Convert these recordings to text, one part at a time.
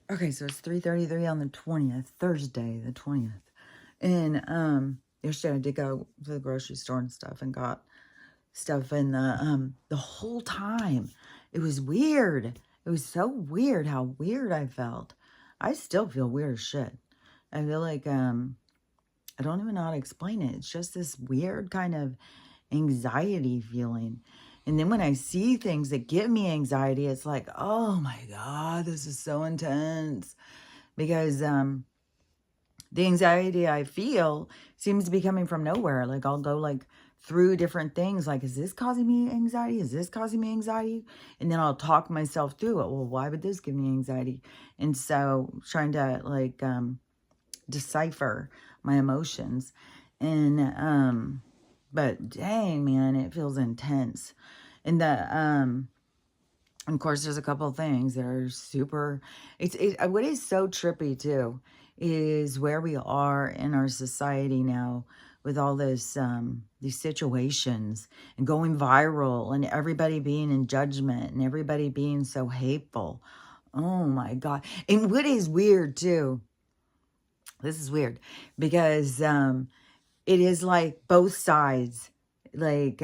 Okay, so it's 3:33 on the 20th, Thursday, the 20th. And yesterday I did go to the grocery store and stuff and got stuff, and the whole time it was weird. It was so weird how weird I felt. I still feel weird as shit. I feel like I don't even know how to explain it. It's just this weird kind of anxiety feeling. And then when I see things that give me anxiety, it's like, oh my God, this is so intense. Because the anxiety I feel seems to be coming from nowhere. Like I'll go like through different things. Like, is this causing me anxiety? Is this causing me anxiety? And then I'll talk myself through it. Well, why would this give me anxiety? And so trying to like decipher my emotions. And but dang, man, it feels intense. And of course, there's a couple of things that are super, what is so trippy too is where we are in our society now with all this, these situations and going viral and everybody being in judgment and everybody being so hateful. Oh my God. And what is weird too, this is weird because, it is like both sides, like,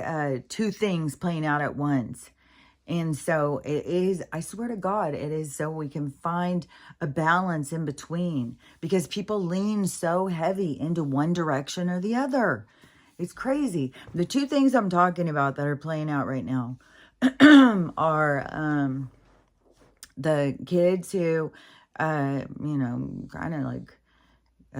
two things playing out at once. And so it is, I swear to God, it is so we can find a balance in between because people lean so heavy into one direction or the other. It's crazy. The two things I'm talking about that are playing out right now are the kids who, kind of like,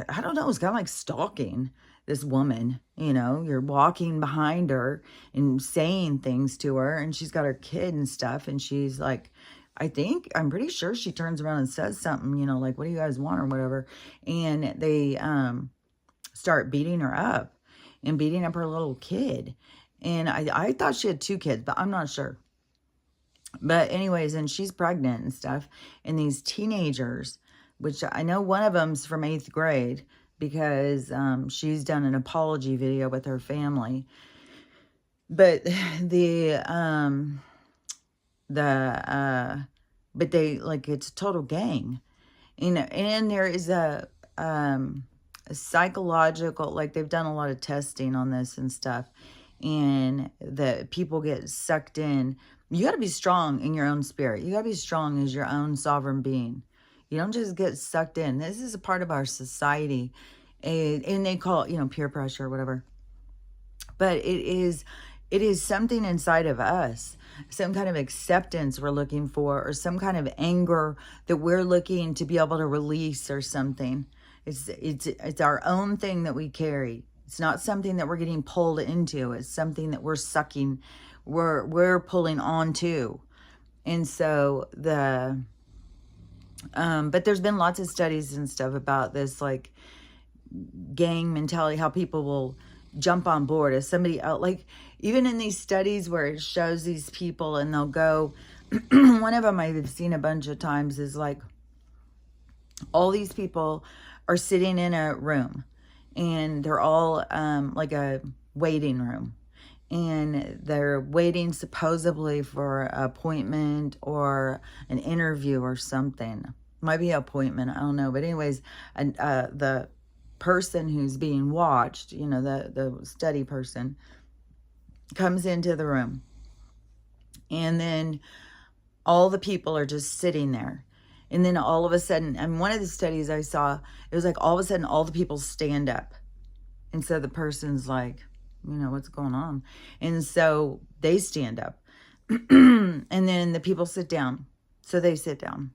I don't know, it's kind of like stalking this woman. You're walking behind her and saying things to her, and she's got her kid and stuff, and she's like, I'm pretty sure she turns around and says something, like, what do you guys want or whatever, and they start beating her up and beating up her little kid. And I thought she had two kids, but I'm not sure. But anyways, and she's pregnant and stuff, and these teenagers, which I know one of them's from 8th grade because she's done an apology video with her family. But but they, like, it's a total gang. And there is a psychological, like, they've done a lot of testing on this and stuff, and the people get sucked in. You got to be strong in your own spirit. You got to be strong as your own sovereign being. You don't just get sucked in. This is a part of our society, and they call it, peer pressure or whatever. But it is something inside of us, some kind of acceptance we're looking for, or some kind of anger that we're looking to be able to release or something. It's our own thing that we carry. It's not something that we're getting pulled into. It's something that we're sucking, we're pulling onto. And so but there's been lots of studies and stuff about this, like, gang mentality, how people will jump on board as somebody else. Like, even in these studies where it shows these people and they'll go, one of them I've seen a bunch of times is like, all these people are sitting in a room and they're all like a waiting room, and they're waiting supposedly for an appointment or an interview or something. Might be an appointment, I don't know. But anyways, the person who's being watched, the study person, comes into the room, and then all the people are just sitting there. And then all of a sudden, and one of the studies I saw, it was like all of a sudden all the people stand up. And so the person's like, what's going on? And so they stand up. And then the people sit down. So they sit down.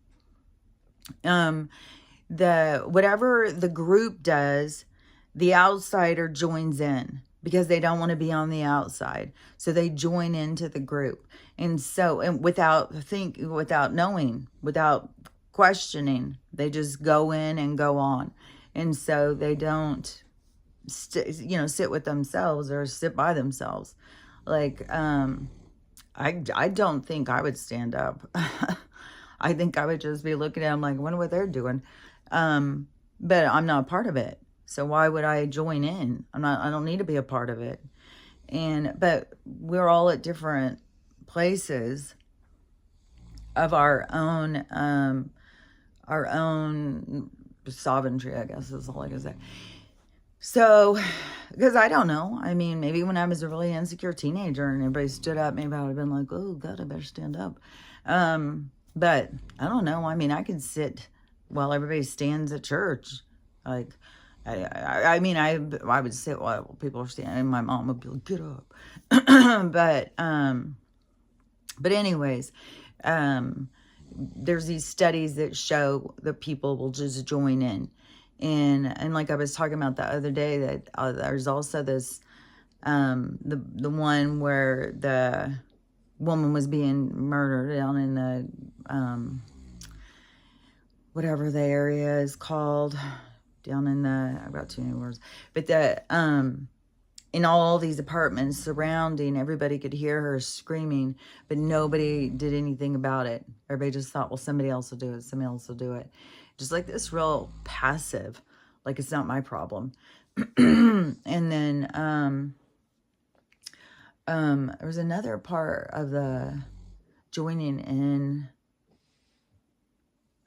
Whatever the group does, the outsider joins in because they don't want to be on the outside. So they join into the group. And so, and without knowing, without questioning, they just go in and go on. And so they don't sit with themselves or sit by themselves. Like, I don't think I would stand up. I think I would just be looking at them like, I wonder what they're doing. But I'm not a part of it. So why would I join in? I don't need to be a part of it. But we're all at different places of our own our own sovereignty, I guess is all I can say. So, because I don't know. I mean, maybe when I was a really insecure teenager and everybody stood up, maybe I would have been like, oh, God, I better stand up. But I don't know. I mean, I could sit while everybody stands at church. Like, I mean, I would sit while people are standing, and my mom would be like, get up. But anyways, there's these studies that show that people will just join in. And like I was talking about the other day, that there's also this, the one where the woman was being murdered down in the, whatever the area is called, down in the, I've got too many words, but in all these apartments surrounding, everybody could hear her screaming, but nobody did anything about it. Everybody just thought, well, somebody else will do it. Somebody else will do it. Just like this real passive, like it's not my problem. And then there was another part of the joining in.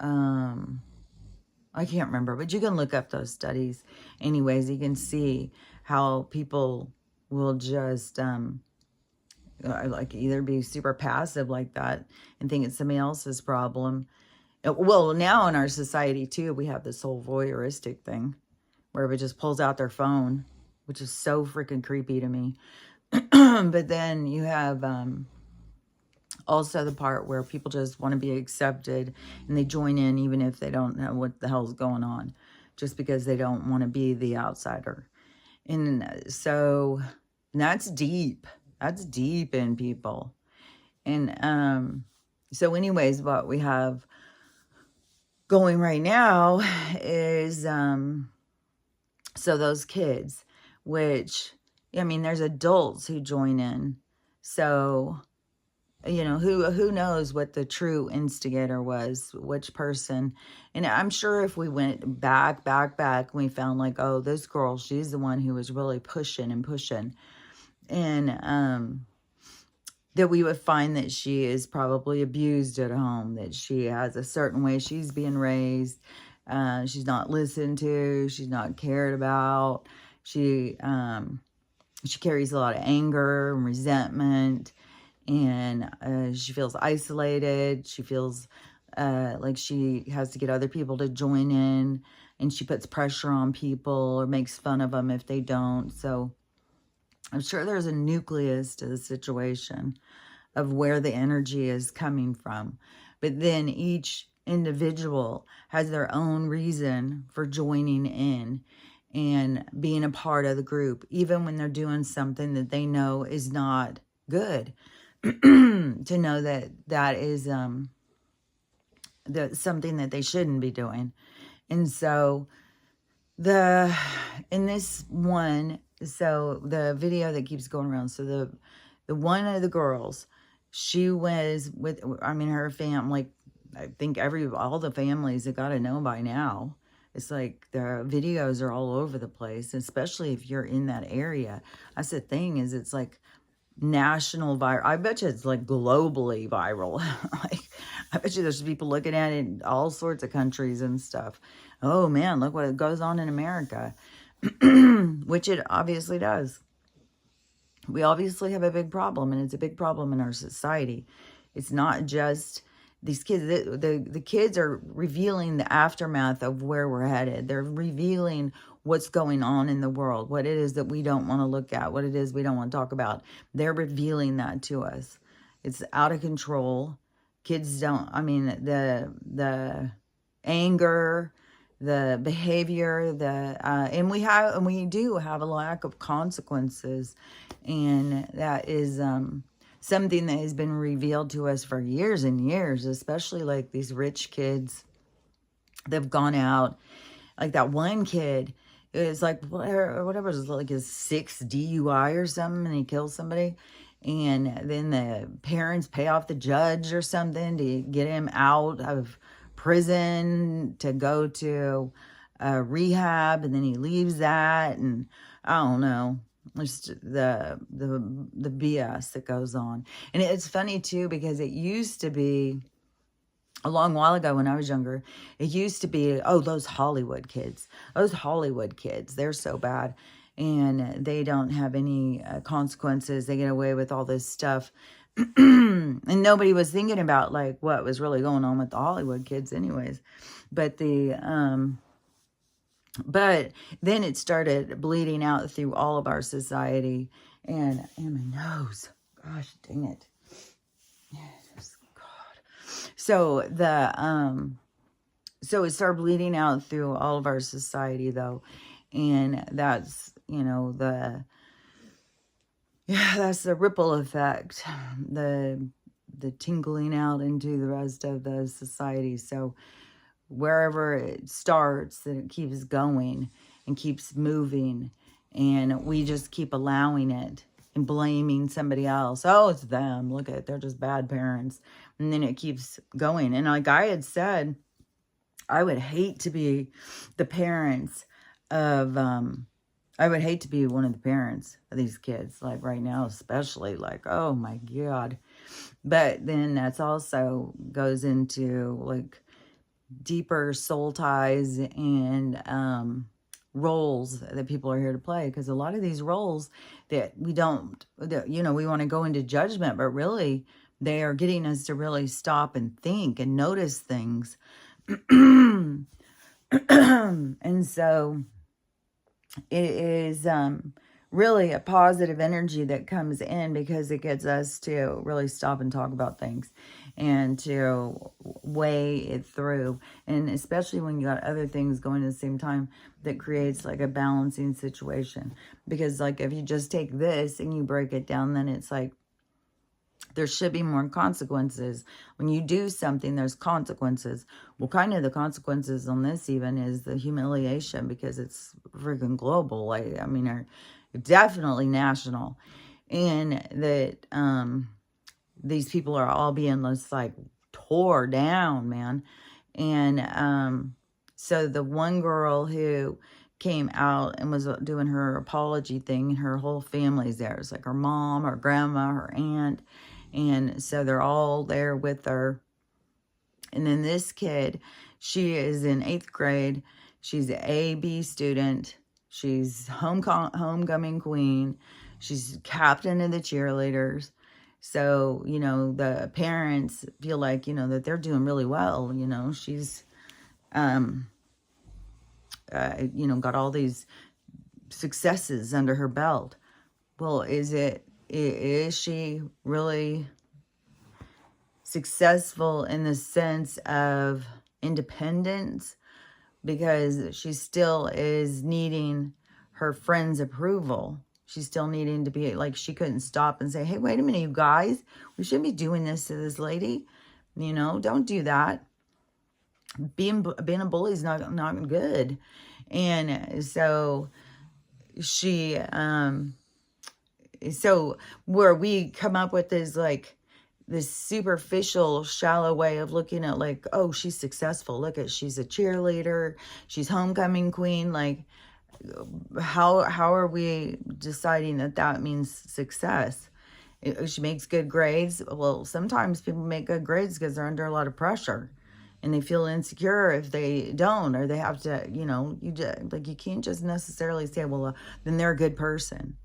I can't remember, but you can look up those studies. Anyways, you can see how people will just like either be super passive like that and think it's somebody else's problem. Well, now in our society too, we have this whole voyeuristic thing where everybody just pulls out their phone, which is so freaking creepy to me. But then you have also the part where people just want to be accepted and they join in even if they don't know what the hell's going on, just because they don't want to be the outsider. And so that's deep. That's deep in people. And so anyways, what we have going right now is so those kids, which, I mean, there's adults who join in. So, you know, who knows what the true instigator was, which person. And I'm sure if we went back, we found like, oh, this girl, she's the one who was really pushing. And that we would find that she is probably abused at home, that she has a certain way she's being raised. She's not listened to. She's not cared about. She carries a lot of anger and resentment. And she feels isolated. She feels like she has to get other people to join in, and she puts pressure on people or makes fun of them if they don't. So I'm sure there's a nucleus to the situation of where the energy is coming from. But then each individual has their own reason for joining in and being a part of the group, even when they're doing something that they know is not good. To know that that is something that they shouldn't be doing. And so in this one, so the video that keeps going around, so the one of the girls, she was with, I mean, her family, I think all the families have got to know by now. It's like the videos are all over the place, especially if you're in that area. That's the thing, is it's like national viral. I bet you it's like globally viral. Like, I bet you there's people looking at it in all sorts of countries and stuff. Oh man, look what goes on in America. Which it obviously does. We obviously have a big problem, and it's a big problem in our society. It's not just these kids. The kids are revealing the aftermath of where we're headed. They're revealing what's going on in the world, what it is that we don't want to look at, what it is we don't want to talk about. They're revealing that to us. It's out of control. Kids don't, I mean, the anger, the behavior, and we do have a lack of consequences. And that is something that has been revealed to us for years and years, especially like these rich kids. They've gone out, like that one kid, it's like whatever, it was like his 6th DUI or something, and he killed somebody. And then the parents pay off the judge or something to get him out of prison to go to rehab, and then he leaves that, and I don't know, just the BS that goes on. And it's funny too, because it used to be a long while ago when I was younger, it used to be, oh, those Hollywood kids. Those Hollywood kids, they're so bad. And they don't have any consequences. They get away with all this stuff. And nobody was thinking about, like, what was really going on with the Hollywood kids anyways. But but then it started bleeding out through all of our society. And my nose. Gosh, dang it. So so it started bleeding out through all of our society, though, and that's, that's the ripple effect, the tingling out into the rest of the society. So wherever it starts, then it keeps going and keeps moving, and we just keep allowing it and blaming somebody else. Oh, it's them. Look at, they're just bad parents. And then it keeps going. And like I had said, I would hate to be the parents of, I would hate to be one of the parents of these kids, like right now, especially, like, oh my God. But then that's also goes into like deeper soul ties and roles that people are here to play, because a lot of these roles that we don't, that, we want to go into judgment, but really they are getting us to really stop and think and notice things. And so it is really a positive energy that comes in, because it gets us to really stop and talk about things and to weigh it through. And especially when you got other things going at the same time, that creates like a balancing situation. Because like if you just take this and you break it down, then it's like there should be more consequences. When you do something, there's consequences. Well, kind of the consequences on this even is the humiliation, because it's freaking global. I mean, are definitely national. And that these people are all being just like tore down, man. And so the one girl who came out and was doing her apology thing, her whole family's there. It's like her mom, her grandma, her aunt. And so they're all there with her. And then this kid, she is in 8th grade. She's an A-B student. She's homecoming queen. She's captain of the cheerleaders. So, the parents feel like, that they're doing really well. She's, got all these successes under her belt. Well, is she really successful in the sense of independence? Because she still is needing her friends' approval. She's still needing to be, like, she couldn't stop and say, hey, wait a minute, you guys, we shouldn't be doing this to this lady. Don't do that. Being a bully is not good. And so she, so where we come up with is like this superficial, shallow way of looking at, like, oh, she's successful. Look at, she's a cheerleader. She's homecoming queen. Like, how are we deciding that means success? She makes good grades. Well, sometimes people make good grades because they're under a lot of pressure. And they feel insecure if they don't, or they have to, you can't just necessarily say, well, then they're a good person.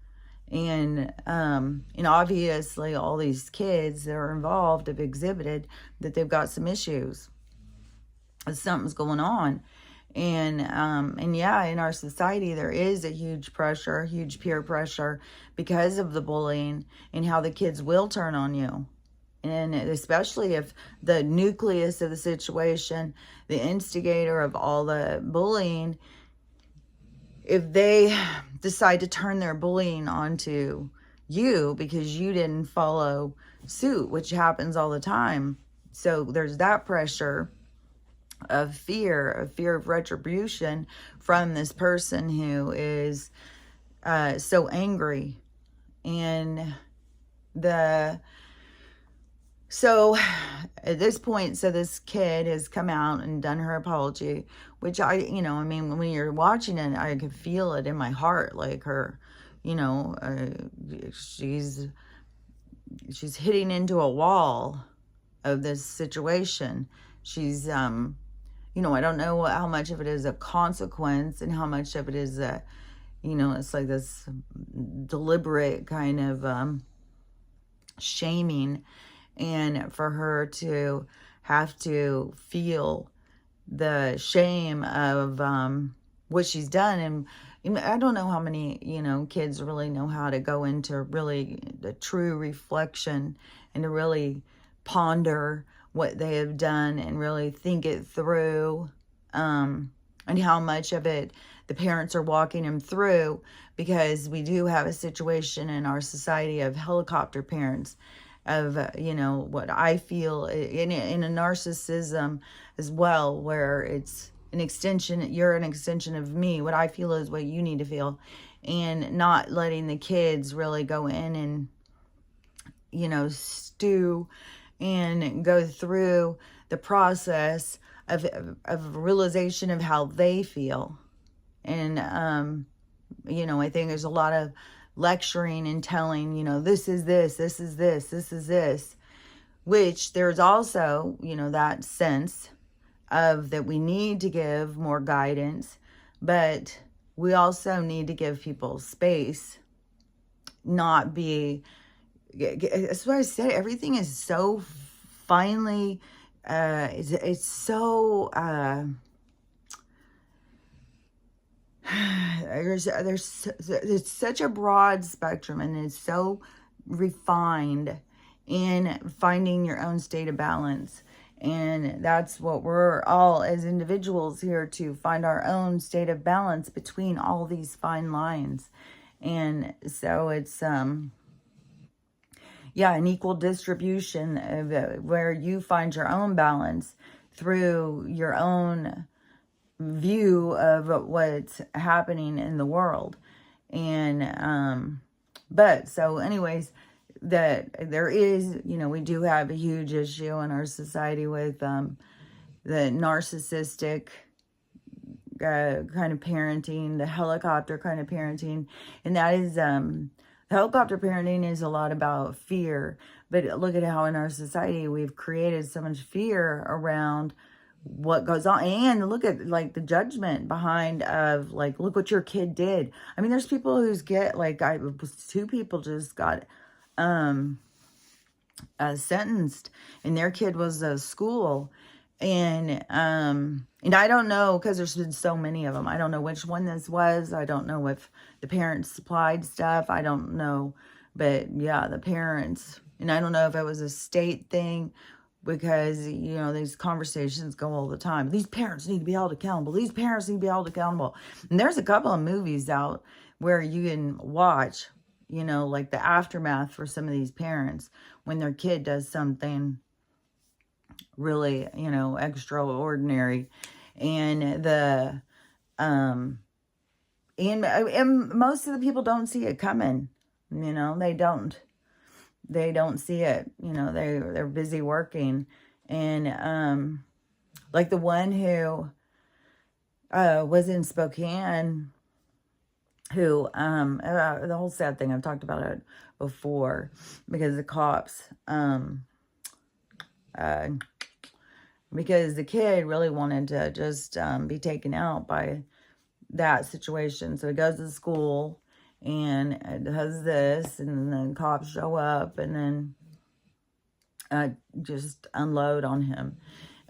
And obviously all these kids that are involved have exhibited that they've got some issues. Something's going on. And yeah, in our society, there is a huge pressure, huge peer pressure because of the bullying and how the kids will turn on you. And especially if the nucleus of the situation, the instigator of all the bullying, if they decide to turn their bullying onto you because you didn't follow suit, which happens all the time. So there's that pressure of fear of retribution from this person who is so angry. And so at this point, so this kid has come out and done her apology, which when you're watching it, I could feel it in my heart, like her, she's hitting into a wall of this situation. she's, you know, I don't know how much of it is a consequence and how much of it is a, you know, it's like this deliberate kind of shaming, and for her to have to feel the shame of what she's done. And I don't know how many, you know, kids really know how to go into really the true reflection and to really ponder what they have done and really think it through, and how much of it the parents are walking them through, because we do have a situation in our society of helicopter parents, of you know, what I feel in a narcissism as well, where it's an extension, you're an extension of me, what I feel is what you need to feel, and not letting the kids really go in and, you know, stew and go through the process of realization of how they feel. And you know, I think there's a lot of lecturing and telling, you know, this is this, this is this, this is this, which there's also, you know, that sense of that we need to give more guidance, but we also need to give people space, not be, that's what I said, everything is so finely, it's so, there's such a broad spectrum, and it's so refined in finding your own state of balance. And that's what we're all as individuals here, to find our own state of balance between all these fine lines. And so it's yeah, an equal distribution of where you find your own balance through your own view of what's happening in the world. And but so anyways, that there is, you know, we do have a huge issue in our society with the narcissistic kind of parenting, the helicopter kind of parenting. And that is the helicopter parenting is a lot about fear, but look at how in our society we've created so much fear around what goes on, and look at like the judgment behind of like, look what your kid did. I mean, there's people who's get like, two people just got sentenced, and their kid was a school, and I don't know, because there's been so many of them, I don't know which one this was, I don't know if the parents supplied stuff, I don't know, but yeah, the parents, and I don't know if it was a state thing, because, you know, these conversations go all the time. These parents need to be held accountable. These parents need to be held accountable. And there's a couple of movies out where you can watch, you know, like the aftermath for some of these parents when their kid does something really, you know, extraordinary. And the, and most of the people don't see it coming, you know, they don't see it, you know, they're busy working. And like the one who was in Spokane, who the whole sad thing, I've talked about it before, because the cops because the kid really wanted to just be taken out by that situation. So he goes to school and does this, and then cops show up and then just unload on him,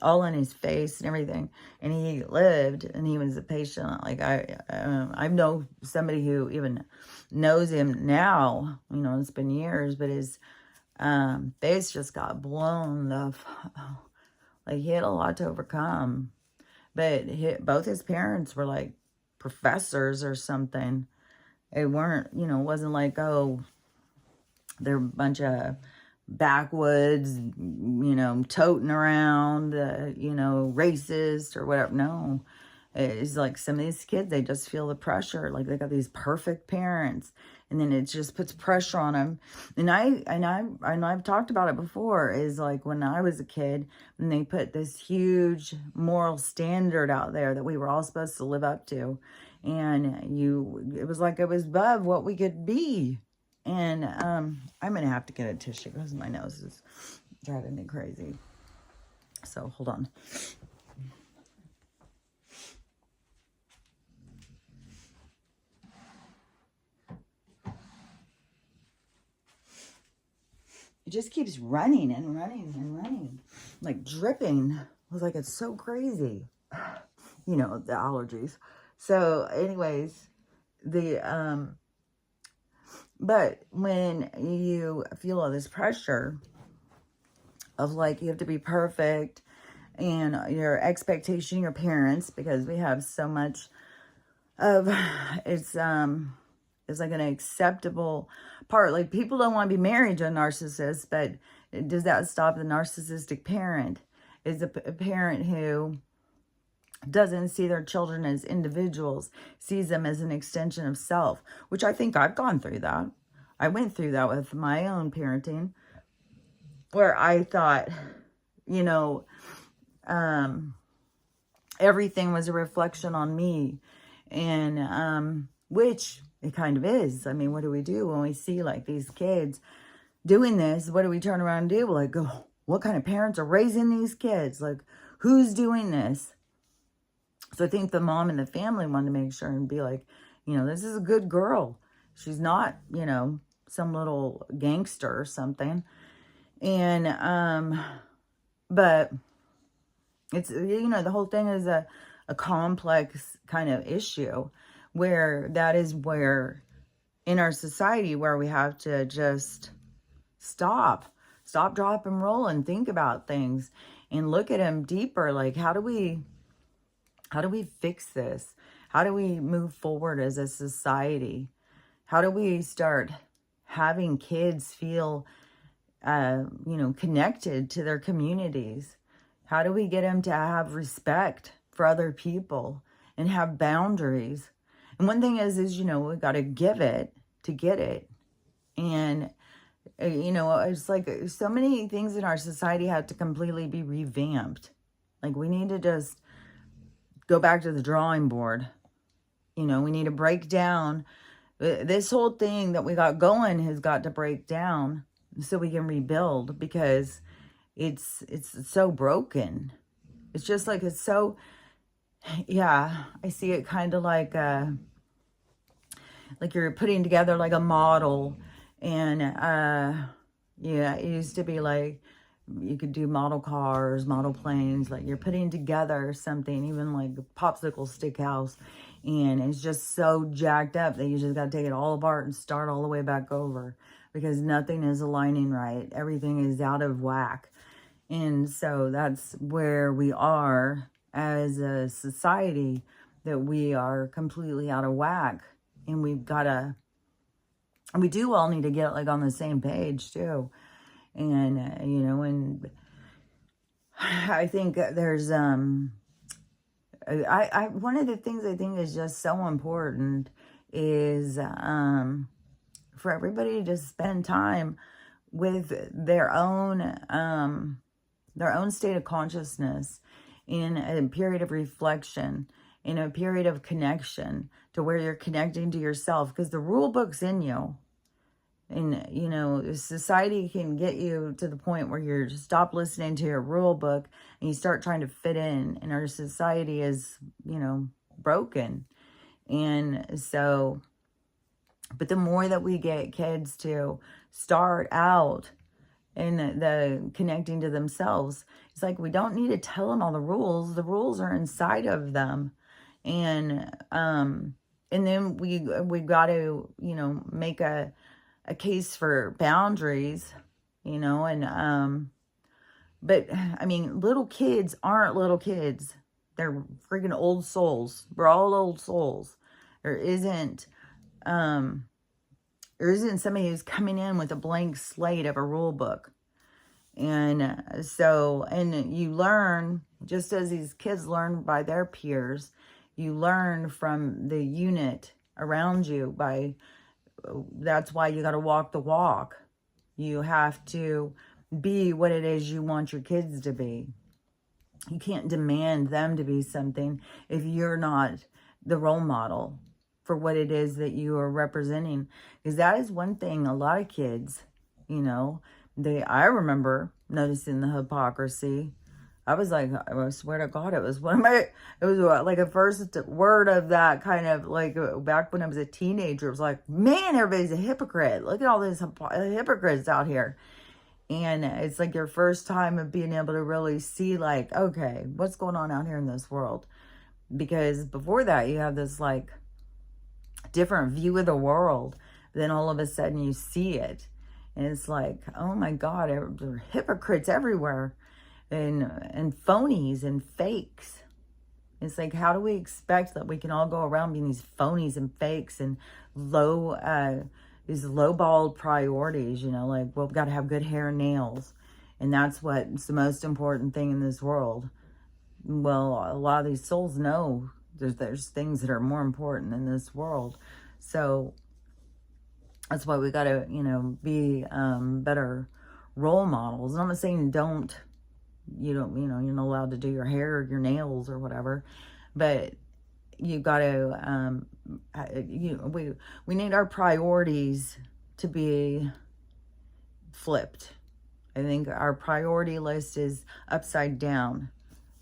all in his face and everything. And he lived, and he was a patient. Like I know somebody who even knows him now, you know, it's been years, but his face just got blown up. Like, he had a lot to overcome. But both his parents were like professors or something. It weren't, you know, it wasn't like, oh, they're a bunch of backwoods, you know, toting around, you know, racist or whatever. No, it's like some of these kids, they just feel the pressure. Like, they got these perfect parents, and then it just puts pressure on them. And I've talked about it before, is like when I was a kid, and they put this huge moral standard out there that we were all supposed to live up to. And it was like it was above what we could be. And I'm going to have to get a tissue because my nose is driving me crazy. So hold on. It just keeps running and running and running, like dripping. I was like, it's so crazy. You know, the allergies. So anyways, but when you feel all this pressure of like, you have to be perfect and your expectation, your parents, because we have so much of, it's like an acceptable part. Like, people don't want to be married to a narcissist, but does that stop the narcissistic parent? Is a parent who doesn't see their children as individuals, sees them as an extension of self, which I think I've gone through that. I went through that with my own parenting, where I thought, you know, everything was a reflection on me, and which it kind of is. I mean, what do we do when we see like these kids doing this? What do we turn around and do? We're like, oh, what kind of parents are raising these kids? Like, who's doing this? So I think the mom and the family wanted to make sure and be like, you know, this is a good girl. She's not, you know, some little gangster or something. And, but it's, you know, the whole thing is a complex kind of issue, where that is where in our society where we have to just stop, drop and roll and think about things and look at them deeper. Like, how do we fix this? How do we move forward as a society? How do we start having kids feel, you know, connected to their communities? How do we get them to have respect for other people and have boundaries? And one thing is, you know, we got to give it to get it. And, you know, it's like so many things in our society have to completely be revamped. Like, we need to just go back to the drawing board. You know, we need to break down. This whole thing that we got going has got to break down so we can rebuild, because it's so broken. It's just like, it's so, yeah, I see it kind of like you're putting together like a model. And yeah, it used to be like you could do model cars, model planes, like you're putting together something, even like a popsicle stick house, and it's just so jacked up that you just got to take it all apart and start all the way back over, because nothing is aligning right. Everything is out of whack. And so that's where we are as a society, that we are completely out of whack. And we've got to, we do all need to get like on the same page too. And, you know, and I think there's, one of the things I think is just so important is, for everybody to spend time with their own state of consciousness, in a period of reflection, in a period of connection, to where you're connecting to yourself, because the rule book's in you. And, you know, society can get you to the point where you stop listening to your rule book and you start trying to fit in. And our society is, you know, broken. And so, but the more that we get kids to start out in the connecting to themselves, it's like, we don't need to tell them all the rules. The rules are inside of them. And then we've got to, you know, make a case for boundaries, you know, and, but I mean, little kids aren't little kids. They're freaking old souls. We're all old souls. There isn't somebody who's coming in with a blank slate of a rule book. And so, and you learn, just as these kids learn by their peers, you learn from the unit around you. That's why you got to walk the walk. You have to be what it is you want your kids to be. You can't demand them to be something if you're not the role model for what it is that you are representing. Because that is one thing a lot of kids, you know, I remember noticing the hypocrisy I was like, I swear to God, it was one of my, it was like a first word of that kind of like back when I was a teenager. It was like, man, everybody's a hypocrite. Look at all these hypocrites out here. And it's like your first time of being able to really see like, okay, what's going on out here in this world? Because before that, you have this like different view of the world. Then all of a sudden you see it. And it's like, oh my God, there are hypocrites everywhere. And phonies and fakes. It's like, how do we expect that we can all go around being these phonies and fakes and these lowballed priorities, you know, like, well, we've got to have good hair and nails. And that's what's the most important thing in this world. Well, a lot of these souls know there's things that are more important in this world. So that's why we got to, you know, be better role models. And I'm not saying you're not allowed to do your hair or your nails or whatever, but you got to, we need our priorities to be flipped. I think our priority list is upside down.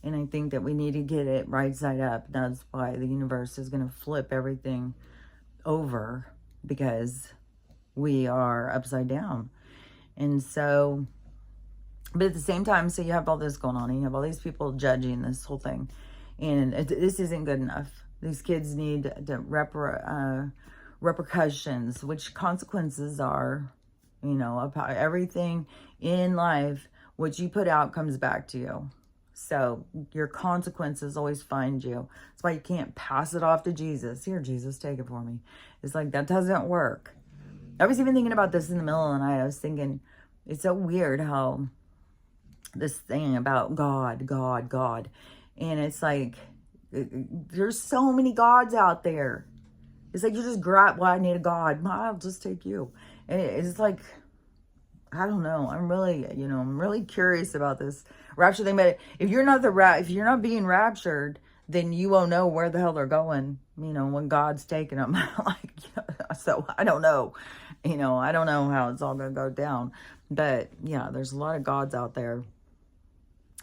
And I think that we need to get it right side up. That's why the universe is going to flip everything over, because we are upside down. And so, but at the same time, so you have all this going on, and you have all these people judging this whole thing. And this isn't good enough. These kids need the repercussions, which consequences are, you know, everything in life, what you put out comes back to you. So your consequences always find you. That's why you can't pass it off to Jesus. Here, Jesus, take it for me. It's like, that doesn't work. I was even thinking about this in the middle of the night. I was thinking, it's so weird how this thing about God. And it's like, there's so many gods out there. It's like, you just grab, well, I need a God. I'll just take you. And it's like, I don't know. I'm really curious about this rapture thing. But if you're not being raptured, then you won't know where the hell they're going, you know, when God's taking them. Like, so I don't know. You know, I don't know how it's all going to go down. But yeah, there's a lot of gods out there.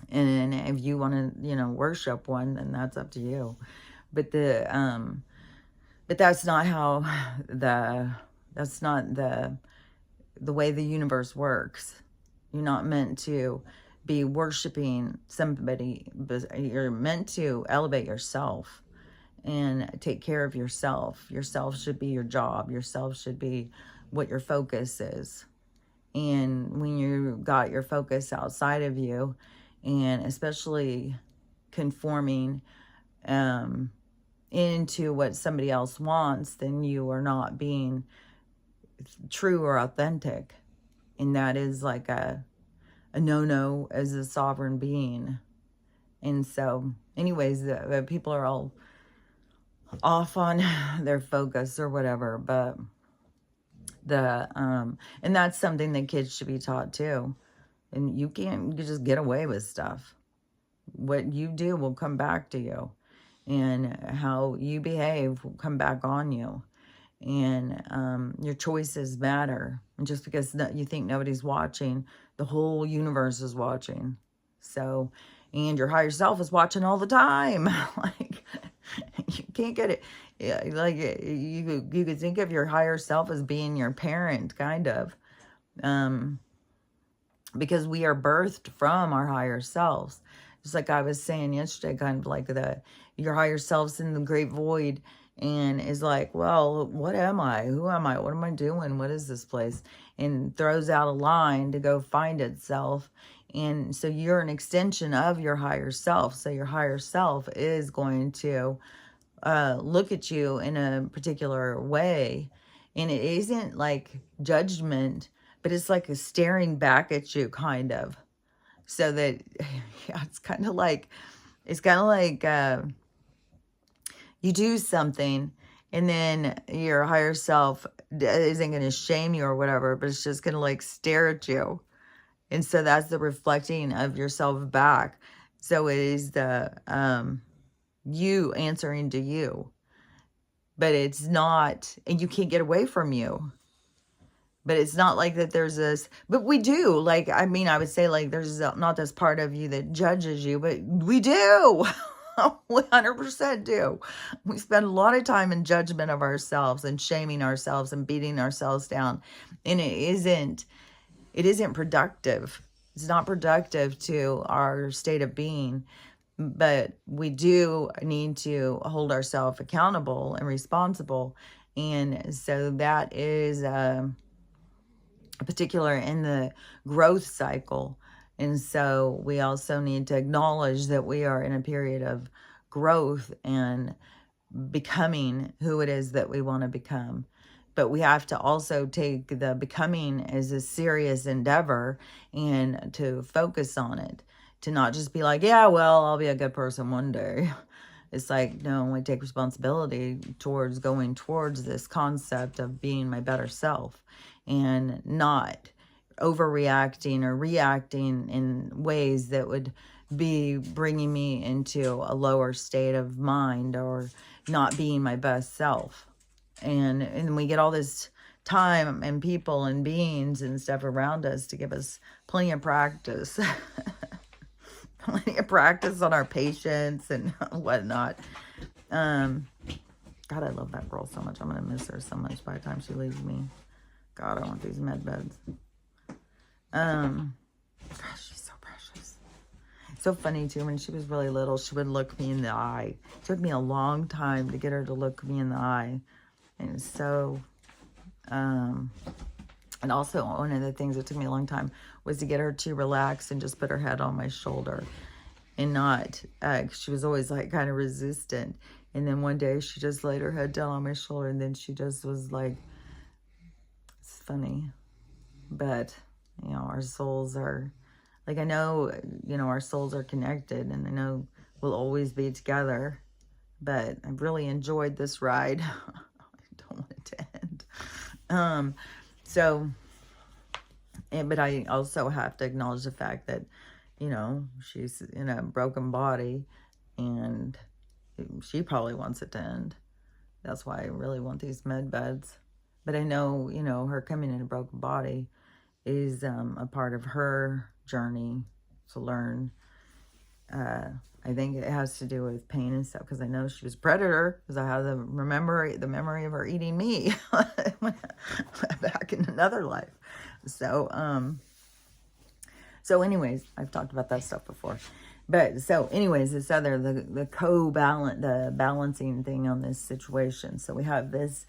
And if you want to, you know, worship one, then that's up to you. But but that's not how that's not the way the universe works. You're not meant to be worshiping somebody, but you're meant to elevate yourself and take care of yourself. Yourself should be your job. Yourself should be what your focus is. And when you got your focus outside of you, and especially conforming into what somebody else wants, then you are not being true or authentic. And that is like a no-no as a sovereign being. And so anyways, the people are all off on their focus or whatever, but and that's something that kids should be taught too. And you just get away with stuff. What you do will come back to you, and how you behave will come back on you. And your choices matter. And just because you think nobody's watching, the whole universe is watching. So, and your higher self is watching all the time. Like, you can't get it. Yeah, like, you could think of your higher self as being your parent, kind of. Because we are birthed from our higher selves. Just like I was saying yesterday, kind of like your higher self's in the great void and is like, well, what am I? Who am I? What am I doing? What is this place? And throws out a line to go find itself. And so you're an extension of your higher self. So your higher self is going to look at you in a particular way. And it isn't like judgment, but it's like a staring back at you, kind of. So that, yeah, it's kind of like you do something, and then your higher self isn't going to shame you or whatever, but it's just going to like stare at you. And so that's the reflecting of yourself back. So it is the you answering to you. But it's not, and you can't get away from you. But it's not like that there's this, but we do. Like, I mean, I would say like there's not this part of you that judges you, but we do. 100% do. We spend a lot of time in judgment of ourselves and shaming ourselves and beating ourselves down. And it isn't productive. It's not productive to our state of being. But we do need to hold ourselves accountable and responsible. And so that is particular in the growth cycle. And so we also need to acknowledge that we are in a period of growth and becoming who it is that we want to become. But we have to also take the becoming as a serious endeavor and to focus on it. To not just be like, yeah, well, I'll be a good person one day. It's like, no, we take responsibility towards going towards this concept of being my better self and not overreacting or reacting in ways that would be bringing me into a lower state of mind or not being my best self. And we get all this time and people and beings and stuff around us to give us plenty of practice. Plenty of practice on our patience and whatnot. God, I love that girl so much. I'm going to miss her so much by the time she leaves me. God, I want these med beds. Gosh, she's so precious. So funny, too. When she was really little, she would look me in the eye. It took me a long time to get her to look me in the eye. And it's so... And also, one of the things that took me a long time was to get her to relax and just put her head on my shoulder. And not, she was always like kind of resistant. And then one day she just laid her head down on my shoulder and then she just was like, it's funny. But, you know, our souls are, like I know, you know, our souls are connected and I know we'll always be together. But I've really enjoyed this ride. I don't want it to end. But I also have to acknowledge the fact that, you know, she's in a broken body and she probably wants it to end. That's why I really want these med beds. But I know, you know, her coming in a broken body is a part of her journey to learn. I think it has to do with pain and stuff because I know she was a predator because I have the memory of her eating me back in another life. So anyways, I've talked about that stuff before. But so anyways, this other, the balancing thing on this situation. So we have these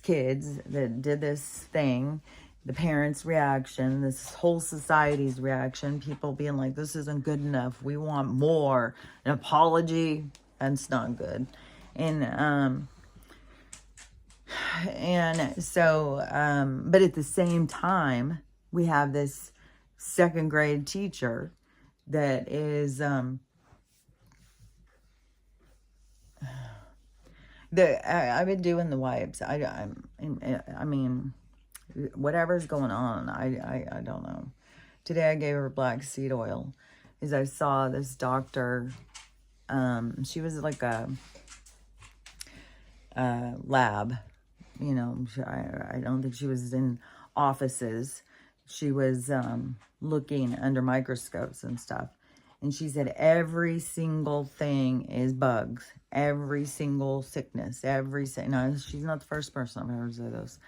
kids that did this thing, the parents' reaction, this whole society's reaction, people being like, this isn't good enough. We want more. An apology, that's not good. And so, but at the same time, we have this second grade teacher that is, I've been doing the wipes. I mean, whatever's going on, I don't know. Today I gave her black seed oil because I saw this doctor. She was like a lab, you know. I don't think she was in offices. She was looking under microscopes and stuff. And she said every single thing is bugs. Every single sickness. No, she's not the first person I've ever said this.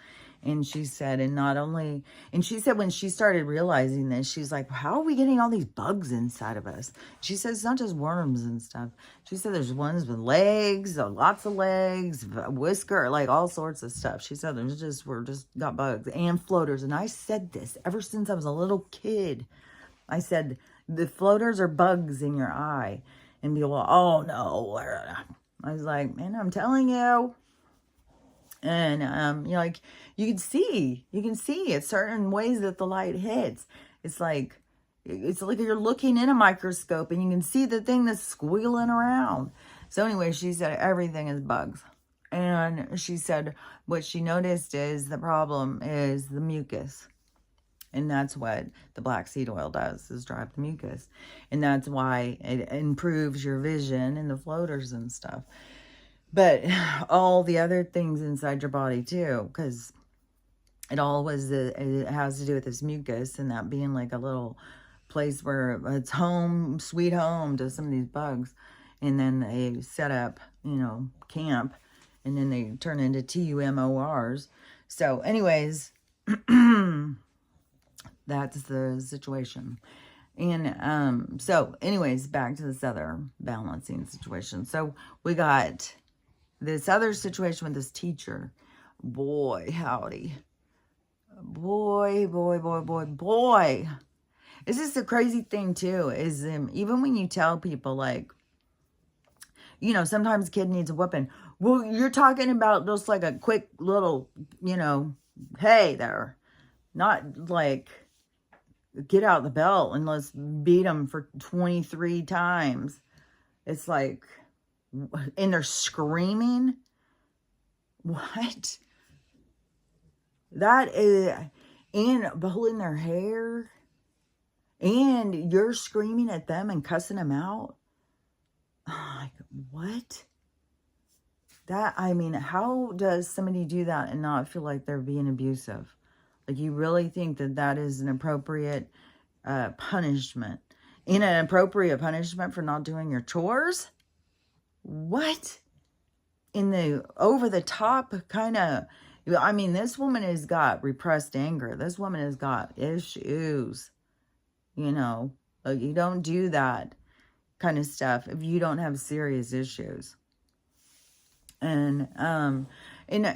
And she said, and she said when she started realizing this, she's like, how are we getting all these bugs inside of us? She says it's not just worms and stuff. She said there's ones with legs, lots of legs, whisker, like all sorts of stuff. She said we're just got bugs and floaters. And I said this ever since I was a little kid. I said, the floaters are bugs in your eye. And people, oh no. I was like, man, I'm telling you. And, you know, like, you can see it's certain ways that the light hits. It's like you're looking in a microscope and you can see the thing that's squealing around. So anyway, she said everything is bugs. And she said what she noticed is the problem is the mucus. And that's what the black seed oil does, is drive the mucus. And that's why it improves your vision and the floaters and stuff. But all the other things inside your body too, because it has to do with this mucus and that being like a little place where it's home, sweet home to some of these bugs. And then they set up, camp, and then they turn into TUMORs. So anyways, that's the situation. And so anyways, back to this other balancing situation. So we got this other situation with this teacher. Boy, howdy. Boy. This is the crazy thing too, is even when you tell people like, sometimes a kid needs a whipping. Well, you're talking about just like a quick little, hey there. Not like, get out the belt and let's beat them for 23 times. It's like, and they're screaming. What? That is, and pulling their hair, and you're screaming at them and cussing them out. Like, what? How does somebody do that and not feel like they're being abusive? Like, you really think that that is an appropriate punishment? And an appropriate punishment for not doing your chores? What? In the over-the-top kind of... this woman has got repressed anger. This woman has got issues. Like, you don't do that kind of stuff if you don't have serious issues. And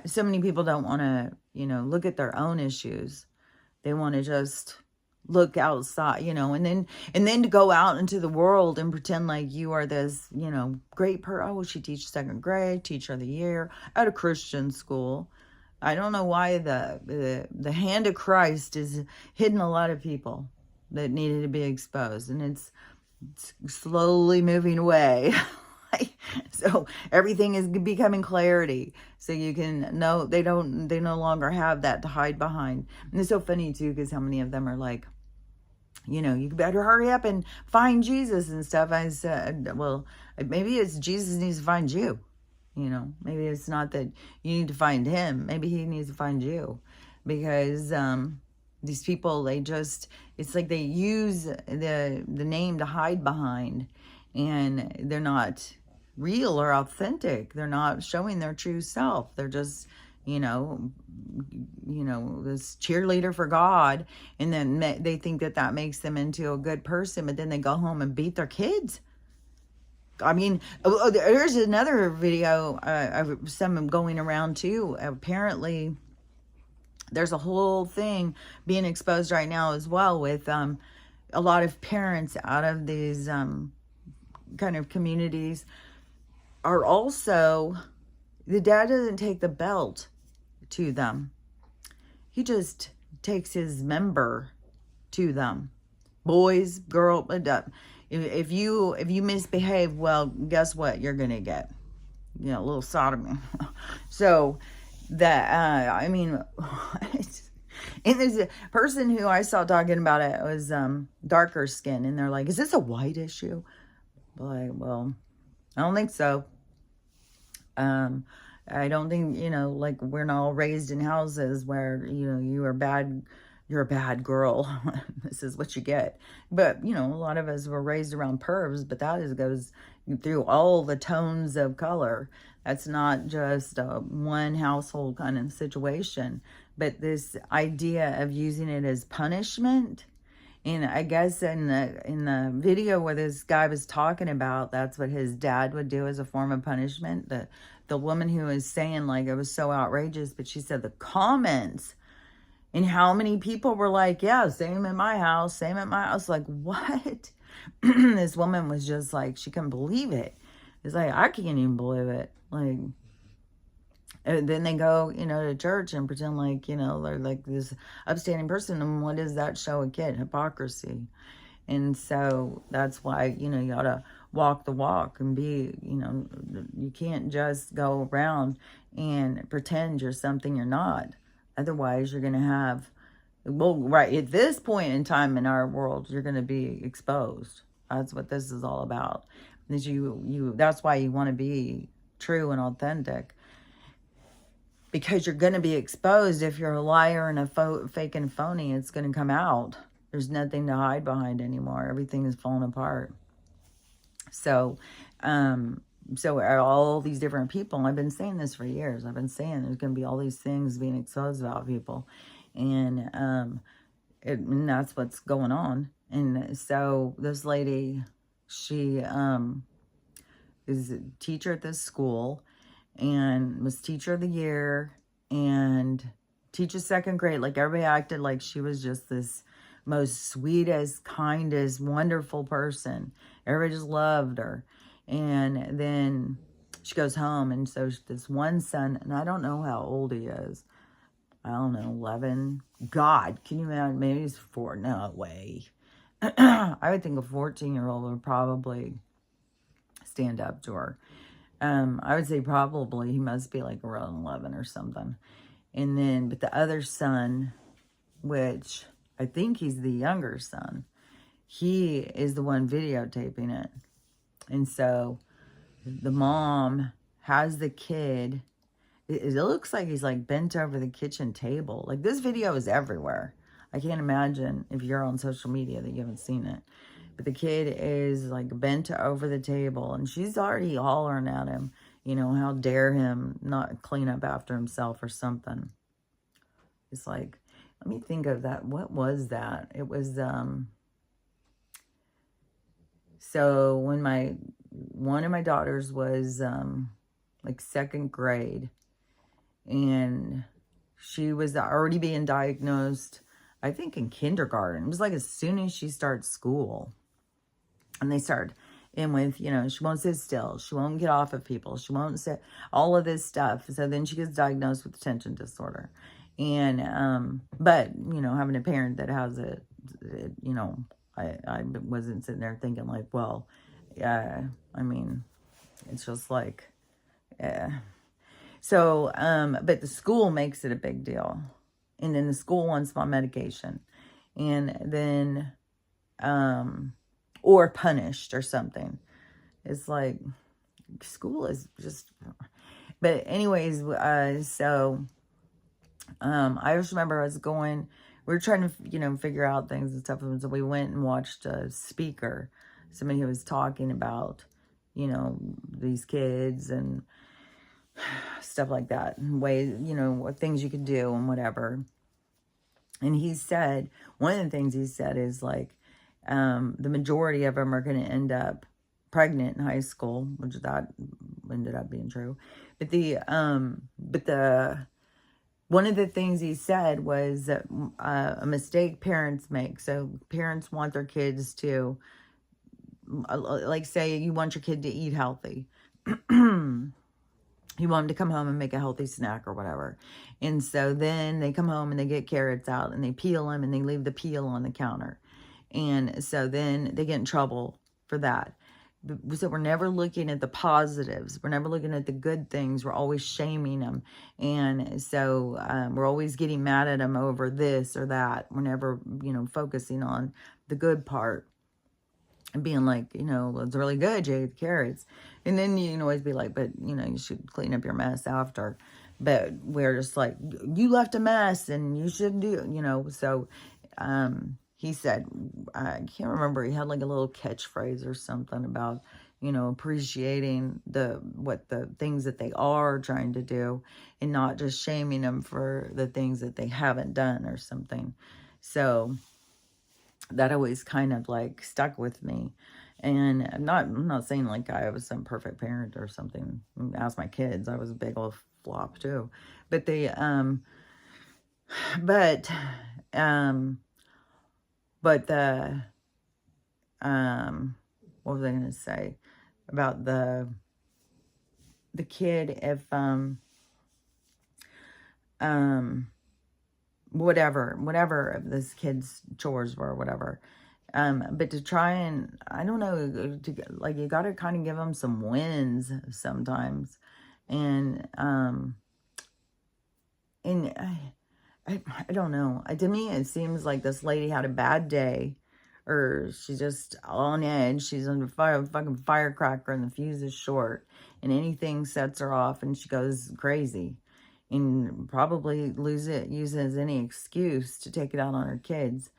so many people don't want to, look at their own issues. They want to just look outside, and then to go out into the world and pretend like you are this, great person. Oh, she teaches second grade, teacher of the year at a Christian school. I don't know why the hand of Christ is hidden a lot of people that needed to be exposed, and it's slowly moving away. So everything is becoming clarity, so you can know they no longer have that to hide behind. And it's so funny too, because how many of them are like, you better hurry up and find Jesus and stuff. I said, well, maybe it's Jesus needs to find you. Maybe it's not that you need to find him. Maybe he needs to find you, because these people, it's like they use the name to hide behind, and they're not real or authentic. They're not showing their true self. They're just, this cheerleader for God, and then they think that makes them into a good person, but then they go home and beat their kids. There's another video of some going around too. Apparently, there's a whole thing being exposed right now as well with a lot of parents out of these kind of communities are also, the dad doesn't take the belt to them. He just takes his member to them. Boys, girl, if you misbehave, well, guess what? You're going to get, a little sodomy. So that, and there's a person who I saw talking about it was darker skin, and they're like, is this a white issue? Like, well, I don't think so. I don't think, like, we're not all raised in houses where, you're a bad girl. This is what you get. But, a lot of us were raised around pervs, but that goes through all the tones of color. That's not just a one household kind of situation. But this idea of using it as punishment, and I guess in the video where this guy was talking about, that's what his dad would do as a form of punishment. The woman who was saying, like, it was so outrageous, but she said the comments and how many people were like, yeah, same in my house, same at my house. Like, what? This woman was just like, she couldn't believe it. It's like, I can't even believe it. Like, and then they go, to church and pretend like, they're like this upstanding person. And what does that show a kid? Hypocrisy. And so that's why, you gotta walk the walk and be, you can't just go around and pretend you're something you're not. Otherwise, you're going to have, well, right, at this point in time in our world, you're going to be exposed. That's what this is all about. Is that's why you want to be true and authentic. because you're going to be exposed. If you're a liar and a fake and phony, it's going to come out. There's nothing to hide behind anymore. Everything is falling apart. So, so all these different people, I've been saying this for years. I've been saying there's going to be all these things being exposed about people. And, and that's what's going on. And so this lady, she, is a teacher at this school and was teacher of the year and teaches second grade. Like, everybody acted like she was just this most sweetest, kindest, wonderful person. Everybody just loved her. And then she goes home, and so this one son, and I don't know how old he is. I don't know, 11. God, can you imagine? Maybe he's 4. No way. I would think a 14-year-old would probably stand up to her. I would say probably he must be like around 11 or something. And then, but the other son, which I think he's the younger son, he is the one videotaping it. And so the mom has the kid. It looks like he's like bent over the kitchen table. Like, this video is everywhere. I can't imagine if you're on social media that you haven't seen it. But the kid is like bent over the table, and she's already hollering at him, you know, how dare him not clean up after himself or something. It's like, let me think of that. What was that? It was, so when one of my daughters was, like second grade, and she was already being diagnosed, I think in kindergarten. It was like as soon as she starts school. And they start in with, you know, she won't sit still. She won't get off of people. She won't sit, all of this stuff. So then she gets diagnosed with attention disorder. And, but, you know, having a parent that has it, you know, I wasn't sitting there thinking like, well, I mean, it's just like, so, but the school makes it a big deal. And then the school wants my medication. And then, or punished or something. It's like, school is just, but anyways, so, I just remember I was going, we were trying to, you know, figure out things and stuff. And so we went and watched a speaker, somebody who was talking about, you know, these kids and stuff like that, and ways, you know, what things you could do and whatever. And he said, one of the things he said is like, the majority of them are going to end up pregnant in high school, which that ended up being true. But one of the things he said was that, a mistake parents make. So parents want their kids to, like, say you want your kid to eat healthy. You want them to come home and make a healthy snack or whatever. And so then they come home and they get carrots out and they peel them and they leave the peel on the counter. And so then they get in trouble for that. So we're never looking at the positives. We're never looking at the good things. We're always shaming them. And so we're always getting mad at them over this or that. We're never, you know, focusing on the good part. And being like, you know, it's really good, you ate the carrots. And then you can always be like, but, you know, you should clean up your mess after. But we're just like, you left a mess and you shouldn't do, you know. So he said, I can't remember, he had like a little catchphrase or something about, you know, appreciating the things that they are trying to do and not just shaming them for the things that they haven't done or something. So that always kind of like stuck with me. And I'm not saying like I was some perfect parent or something. Ask my kids, I was a big old flop too. But what was I going to say about the kid? If, whatever this kid's chores were, whatever. But to try and, I don't know, like, you got to kind of give them some wins sometimes. And I don't know. To me, it seems like this lady had a bad day, or she's just on edge. She's on a fucking firecracker and the fuse is short and anything sets her off and she goes crazy. and probably use it as any excuse to take it out on her kids.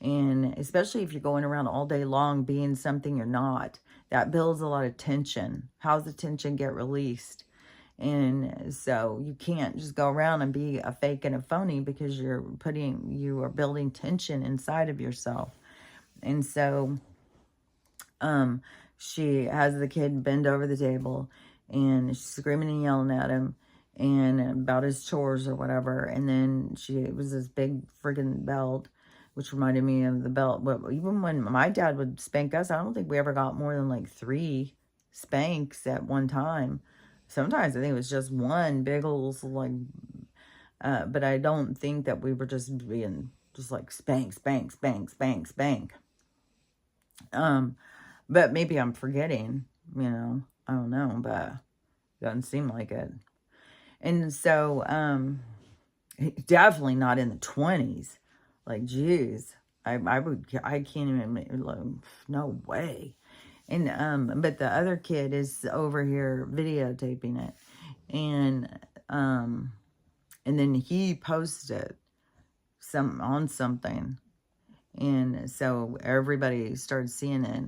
And especially if you're going around all day long being something you're not, that builds a lot of tension. How's the tension get released? And so you can't just go around and be a fake and a phony, because you are building tension inside of yourself. And so she has the kid bend over the table, and she's screaming and yelling at him and about his chores or whatever. And then it was this big friggin' belt, which reminded me of the belt. But even when my dad would spank us, I don't think we ever got more than like 3 spanks at one time. Sometimes I think it was just one big old, like, but I don't think that we were just being just like spank, spank, spank, spank, spank. But maybe I'm forgetting, I don't know, but it doesn't seem like it. And so, definitely not in the 20s. Like, geez, I can't even, like, no way. And, but the other kid is over here videotaping it. And then he posted on something. And so everybody started seeing it.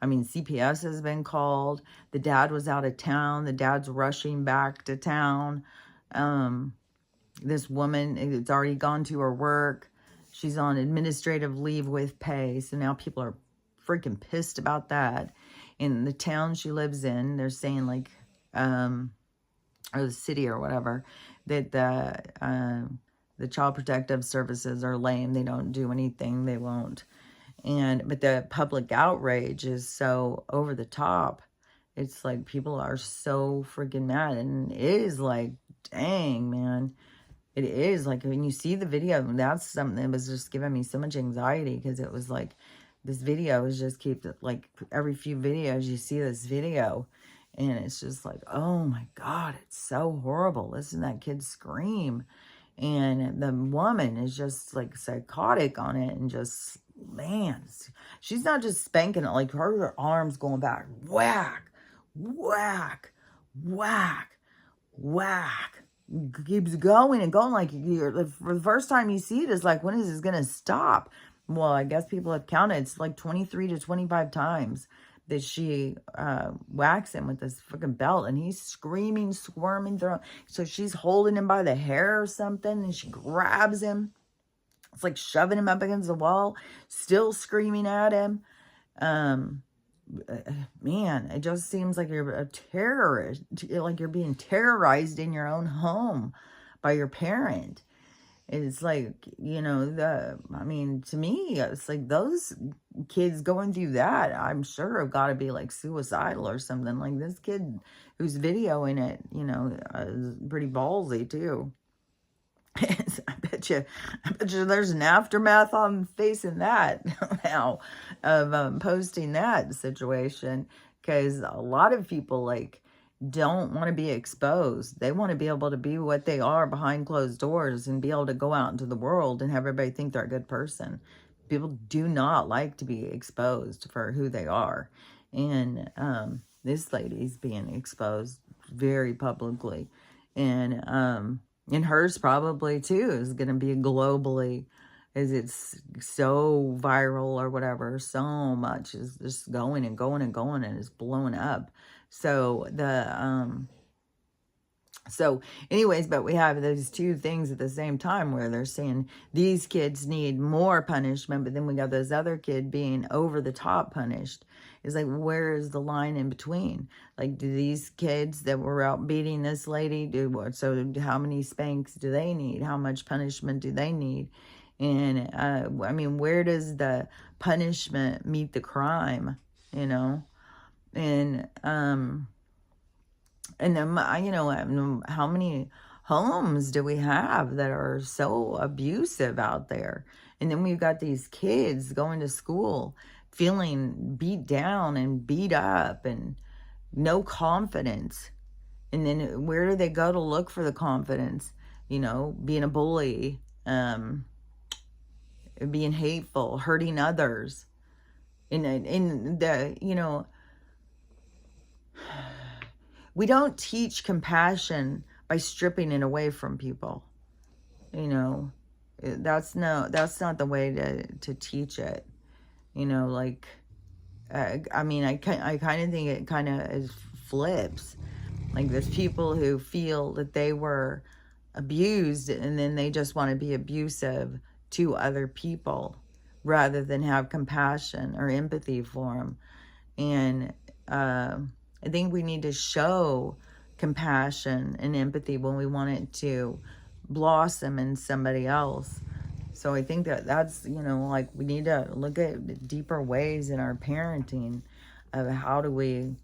I mean, CPS has been called. The dad was out of town. The dad's rushing back to town. This woman, it's already gone to her work. She's on administrative leave with pay. So now people are freaking pissed about that. In the town she lives in, they're saying, like, or the city or whatever, that the Child Protective Services are lame. They don't do anything. They won't. But the public outrage is so over the top. It's like people are so freaking mad. And it is like, dang, man. It is like, when you see the video, that's something that was just giving me so much anxiety, because it was like, this video is just like, every few videos you see this video, and it's just like, oh my God, it's so horrible. Listen to that kid scream. And the woman is just like psychotic on it, and just, man, she's not just spanking it, like her arms going back, whack, whack, whack, whack. Keeps going and going, like, for the first time you see it, it's like, when is this gonna stop? Well, I guess people have counted, it's like 23 to 25 times that she whacks him with this freaking belt, and he's screaming, squirming through. So she's holding him by the hair or something, and she grabs him. It's like shoving him up against the wall, still screaming at him. Man, it just seems like you're a terrorist, like you're being terrorized in your own home by your parent. It's like, I mean, to me, it's like those kids going through that, I'm sure have got to be like suicidal or something. Like, this kid who's videoing it, is pretty ballsy too. I bet you there's an aftermath on facing that now of posting that situation, because a lot of people, like, don't want to be exposed. They want to be able to be what they are behind closed doors and be able to go out into the world and have everybody think they're a good person. People do not like to be exposed for who they are. And this lady's being exposed very publicly. And hers probably too is going to be globally, as it's so viral or whatever. So much is just going and going and going, and it's blowing up. So anyways, but we have those two things at the same time, where they're saying these kids need more punishment, but then we got this other kid being over the top punished. It's like, where is the line in between? Like, do these kids that were out beating this lady do what? So how many spanks do they need? How much punishment do they need? And I mean, where does the punishment meet the crime? And then, how many homes do we have that are so abusive out there? And then we've got these kids going to school feeling beat down and beat up and no confidence. And then where do they go to look for the confidence? Being a bully, being hateful, hurting others. We don't teach compassion by stripping it away from people. You know, that's not the way to teach it. You know, like, I mean, I kind of think it kind of flips. Like, there's people who feel that they were abused and then they just want to be abusive to other people rather than have compassion or empathy for them. And I think we need to show compassion and empathy when we want it to blossom in somebody else. So I think that's, you know, like, we need to look at deeper ways in our parenting of how do we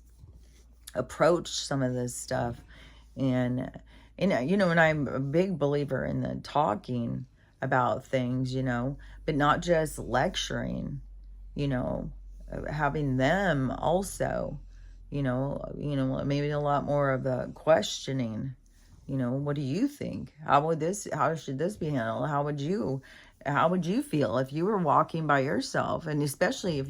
approach some of this stuff. And you know, and I'm a big believer in the talking about things, you know, but not just lecturing, you know, having them also, you know, maybe a lot more of the questioning. You know, what do you think? How should this be handled? How would you feel if you were walking by yourself? And especially if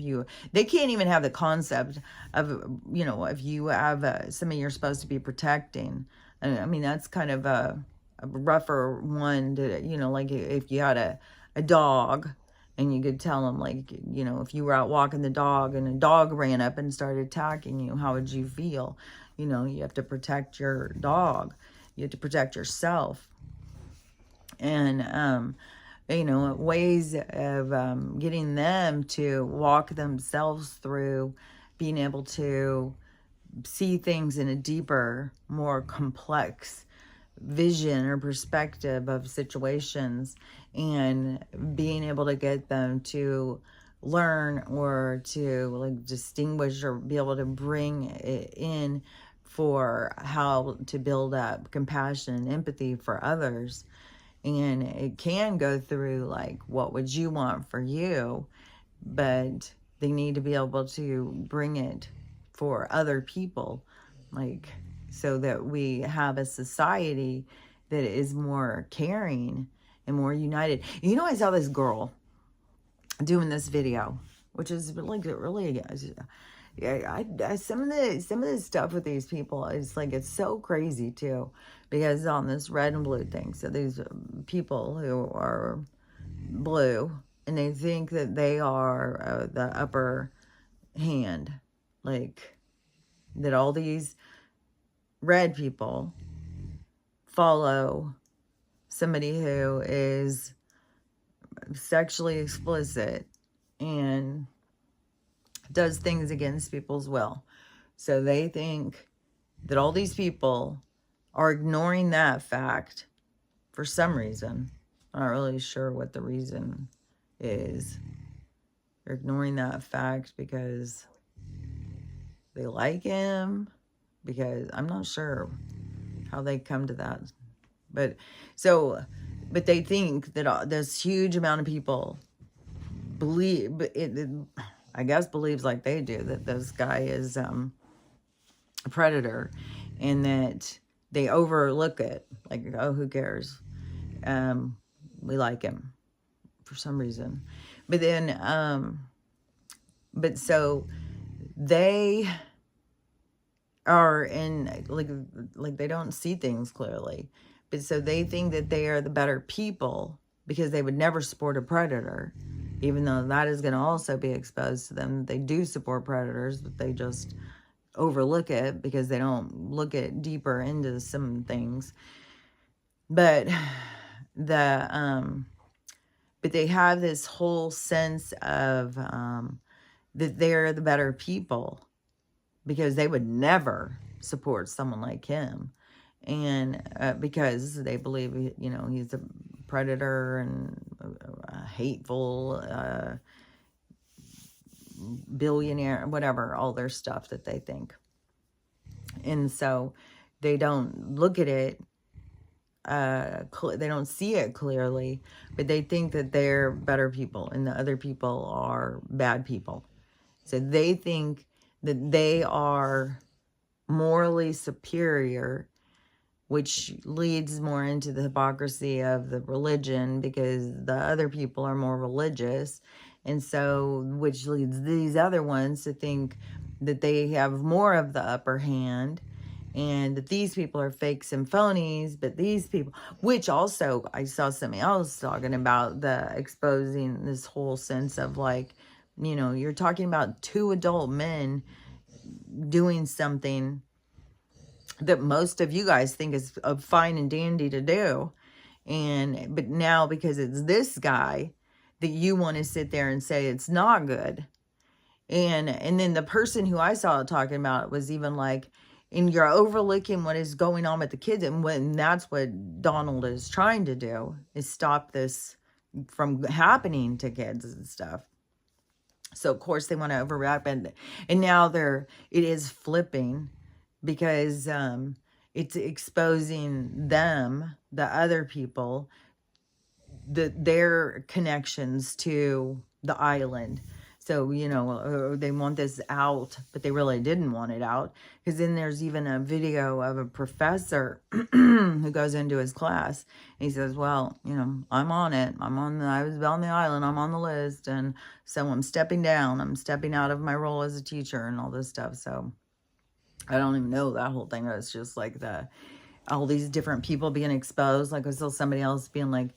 they can't even have the concept of, you know, if you have somebody you're supposed to be protecting. And I mean, that's kind of a rougher one to, you know, like if you had a dog and you could tell them, like, you know, if you were out walking the dog and a dog ran up and started attacking you, how would you feel? You know, you have to protect your dog. You have to protect yourself. And, you know, ways of getting them to walk themselves through being able to see things in a deeper, more complex vision or perspective of situations, and being able to get them to learn or to, like, distinguish or be able to bring it in for how to build up compassion and empathy for others. And it can go through, like, what would you want for you, but they need to be able to bring it for other people, like, so that we have a society that is more caring and more united. You know, I saw this girl doing this video, which is like really, yeah, some of the stuff with these people is like, it's so crazy too, because it's on this red and blue thing. So these people who are blue, and they think that they are the upper hand, like, that all these red people follow somebody who is sexually explicit and does things against people's will. So they think that all these people are ignoring that fact for some reason. I'm not really sure what the reason is. They're ignoring that fact because they like him, because I'm not sure how they come to that. But they think that this huge amount of people believe, I guess believes like they do, that this guy is a predator, and that they overlook it. Like, oh, who cares? We like him for some reason. But then, but so they are in, like they don't see things clearly. But so they think that they are the better people because they would never support a predator, even though that is going to also be exposed to them. They do support predators, but they just overlook it because they don't look at deeper into some things. But but they have this whole sense of that they're the better people because they would never support someone like him. And because they believe, you know, he's a predator and a hateful billionaire, whatever, all their stuff that they think. And so they don't look at it, they don't see it clearly, but they think that they're better people and the other people are bad people. So they think that they are morally superior, which leads more into the hypocrisy of the religion because the other people are more religious. And so, which leads these other ones to think that they have more of the upper hand and that these people are fakes and phonies, but these people, which also I saw something else talking about the exposing this whole sense of like, you know, you're talking about two adult men doing something that most of you guys think is fine and dandy to do. But now because it's this guy that you want to sit there and say it's not good. And then the person who I saw talking about it was even like, and you're overlooking what is going on with the kids. And when that's what Donald is trying to do, is stop this from happening to kids and stuff. So of course they want to overreact, and now it is flipping, because it's exposing them, the other people, their connections to the island. So, you know, they want this out, but they really didn't want it out. Because then there's even a video of a professor who goes into his class. And he says, well, you know, I'm on it. I was on the island. I'm on the list. And so I'm stepping down. I'm stepping out of my role as a teacher and all this stuff. So I don't even know that whole thing. It's just like all these different people being exposed. Like I saw somebody else being like,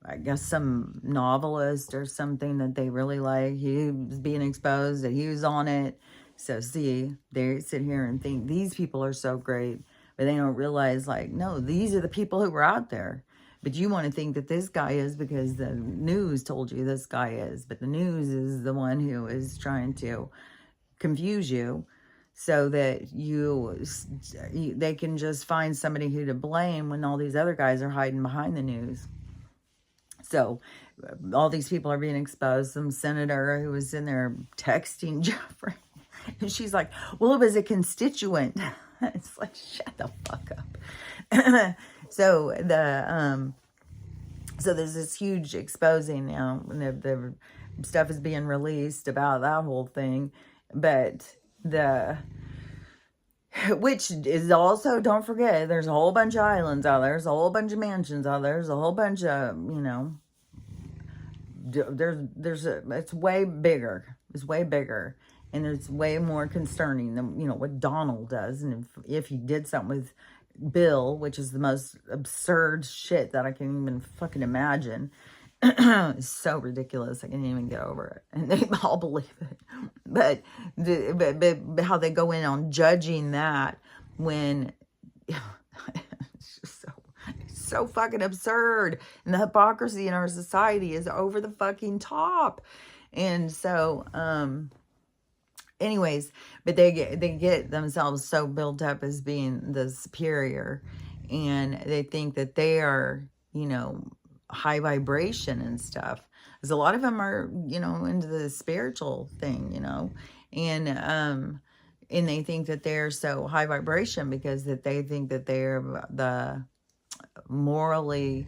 I guess some novelist or something that they really like, he was being exposed, that he was on it. So see, they sit here and think these people are so great, but they don't realize, like, no, these are the people who were out there. But you want to think that this guy is because the news told you this guy is. But the news is the one who is trying to confuse you, so that they can just find somebody who to blame when all these other guys are hiding behind the news. So all these people are being exposed. Some senator who was in there texting Jeffrey, and she's like, well, it was a constituent. It's like, shut the fuck up. So so there's this huge exposing now. The stuff is being released about that whole thing. But which is also, don't forget, there's a whole bunch of islands out there. There's a whole bunch of mansions out there. There's a whole bunch of, you know, it's way bigger. It's way bigger. And it's way more concerning than, you know, what Donald does. And if he did something with Bill, which is the most absurd shit that I can even fucking imagine. It's so ridiculous. I can't even get over it. And they all believe it. But how they go in on judging that when it's just so fucking absurd. And the hypocrisy in our society is over the fucking top. And so, anyways, but they get themselves so built up as being the superior. And they think that they are, you know, high vibration and stuff, because a lot of them are, you know, into the spiritual thing, you know, and they think that they're so high vibration because that they think that they're the morally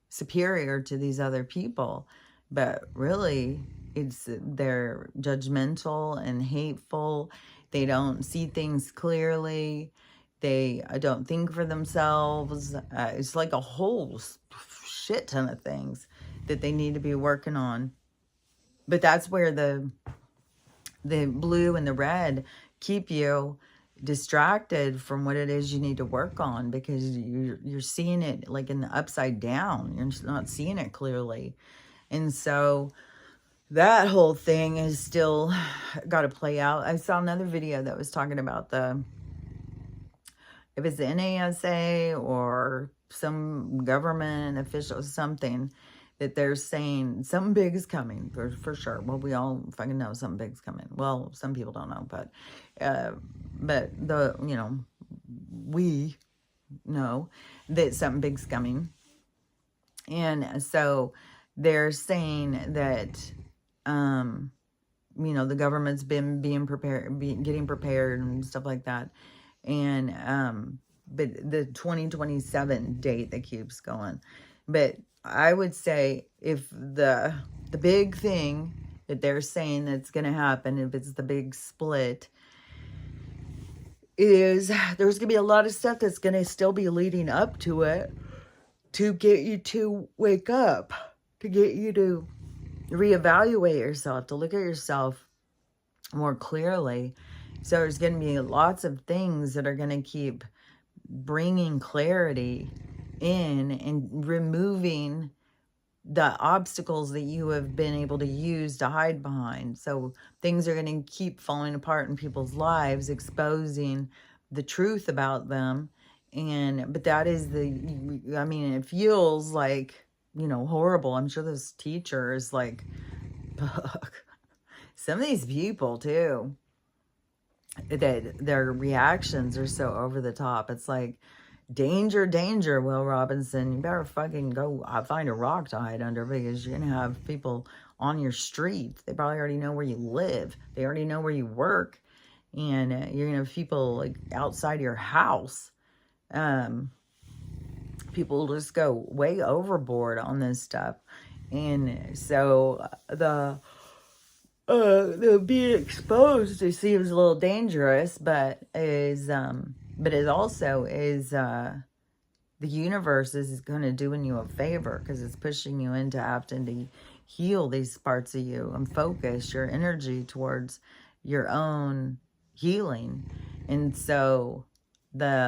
superior to these other people. But really, they're judgmental and hateful. They don't see things clearly. They don't think for themselves. It's like a whole shit ton of things that they need to be working on. But that's where the blue and the red keep you distracted from what it is you need to work on, because you're seeing it like in the upside down. You're not seeing it clearly. And so that whole thing is still got to play out. I saw another video that was talking about if it's the NASA or some government official, something, that they're saying something big is coming for sure. Well, we all fucking know something big's coming. Well, some people don't know, but you know, we know that something big's coming. And so they're saying that, you know, the government's been being prepared, getting prepared and stuff like that. And, but the 2027 date that keeps going. But I would say if the big thing that they're saying that's going to happen, if it's the big split, is there's going to be a lot of stuff that's going to still be leading up to it to get you to wake up, to get you to reevaluate yourself, to look at yourself more clearly. So there's going to be lots of things that are going to keep bringing clarity in and removing the obstacles that you have been able to use to hide behind. So things are going to keep falling apart in people's lives, exposing the truth about them. But that is I mean, it feels like, horrible. I'm sure this teacher is like, fuck. Some of these people too, that their reactions are so over the top. It's like, danger, danger, Will Robinson. You better fucking go find a rock to hide under, because you're going to have people on your street. They probably already know where you live. They already know where you work. And you're going to have people like outside your house. People just go way overboard on this stuff. And so the being exposed, it seems a little dangerous, but it also is, the universe is going to doing you a favor, because it's pushing you into having to heal these parts of you and focus your energy towards your own healing. And so but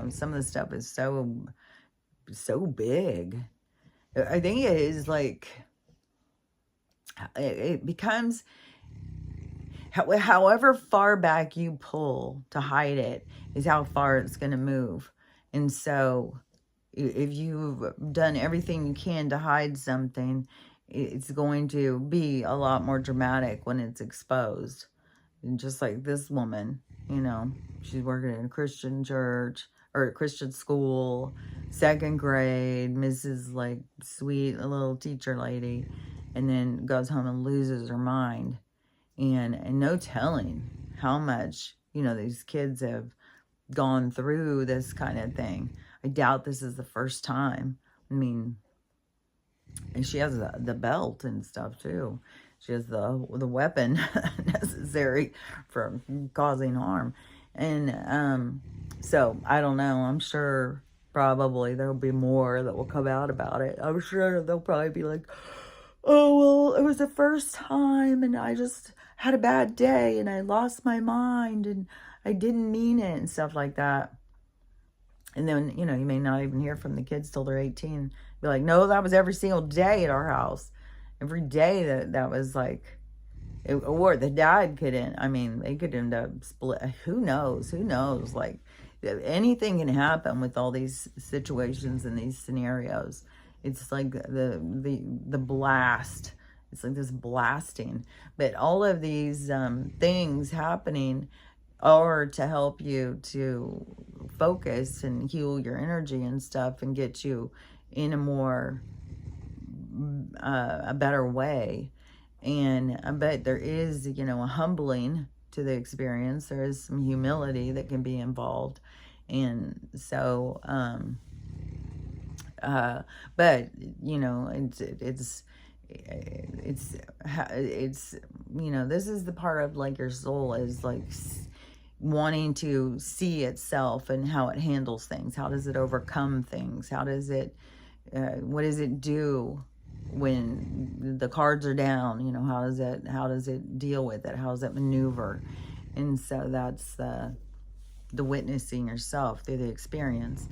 some of the stuff is so big. I think it is like, it becomes, however far back you pull to hide it is how far it's going to move. And so if you've done everything you can to hide something, it's going to be a lot more dramatic when it's exposed. And just like this woman, she's working in a Christian church or a Christian school, 2nd grade, Mrs. like sweet little teacher lady, and then goes home and loses her mind. And no telling how much, these kids have gone through this kind of thing. I doubt this is the first time. I mean, and she has the belt and stuff too. She has the weapon necessary for causing harm. And so I don't know. I'm sure probably there'll be more that will come out about it. I'm sure they'll probably be like, oh, well, it was the first time and I just had a bad day and I lost my mind and I didn't mean it and stuff like that. And then, you may not even hear from the kids till they're 18. Be like, no, that was every single day at our house. Every day that was like, or the dad couldn't, they could end up split. Who knows? Like, anything can happen with all these situations and these scenarios. It's like the blast. It's like this blasting. But all of these things happening are to help you to focus and heal your energy and stuff and get you in a better way. But there is, a humbling to the experience. There is some humility that can be involved. And so, but, it's this is the part of like your soul is like wanting to see itself and how it handles things. How does it overcome things? How does it, what does it do when the cards are down? How does it deal with it? How does it maneuver? And so that's the witnessing yourself through the experience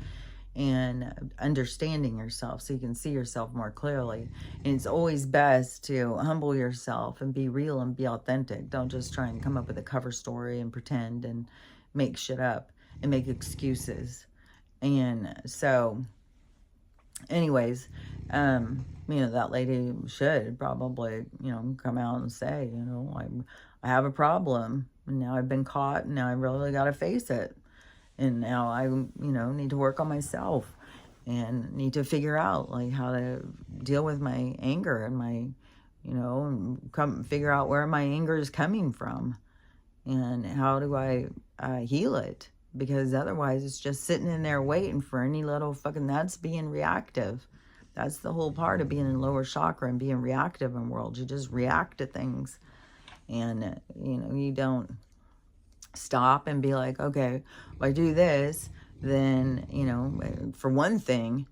and understanding yourself so you can see yourself more clearly. And it's always best to humble yourself and be real and be authentic. Don't just try and come up with a cover story and pretend and make shit up and make excuses. And so anyways, that lady should probably, come out and say, I have a problem and now I've been caught and now I really got to face it. And now I, need to work on myself and need to figure out like how to deal with my anger and my, and figure out where my anger is coming from and how do I heal it? Because otherwise it's just sitting in there waiting for any little fucking, that's being reactive. That's the whole part of being in lower chakra and being reactive in world. You just react to things and, you don't stop and be like, okay, if I do this, then, for one thing,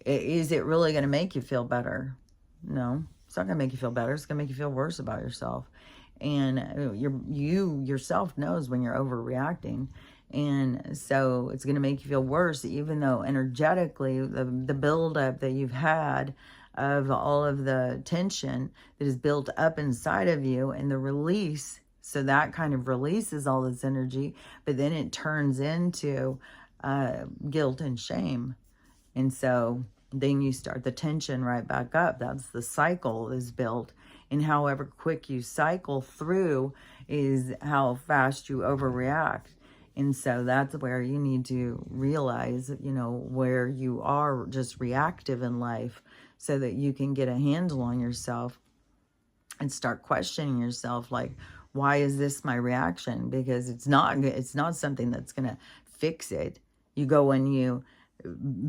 is it really going to make you feel better? No, it's not going to make you feel better. It's going to make you feel worse about yourself. And you yourself knows when you're overreacting. And so it's going to make you feel worse, even though energetically the buildup that you've had of all of the tension that is built up inside of you, and the release. So that kind of releases all this energy, but then it turns into guilt and shame. And so then you start the tension right back up. That's the cycle is built. And however quick you cycle through is how fast you overreact. And so that's where you need to realize, where you are just reactive in life, so that you can get a handle on yourself and start questioning yourself, like, why is this my reaction? Because it's not something that's going to fix it. You go and you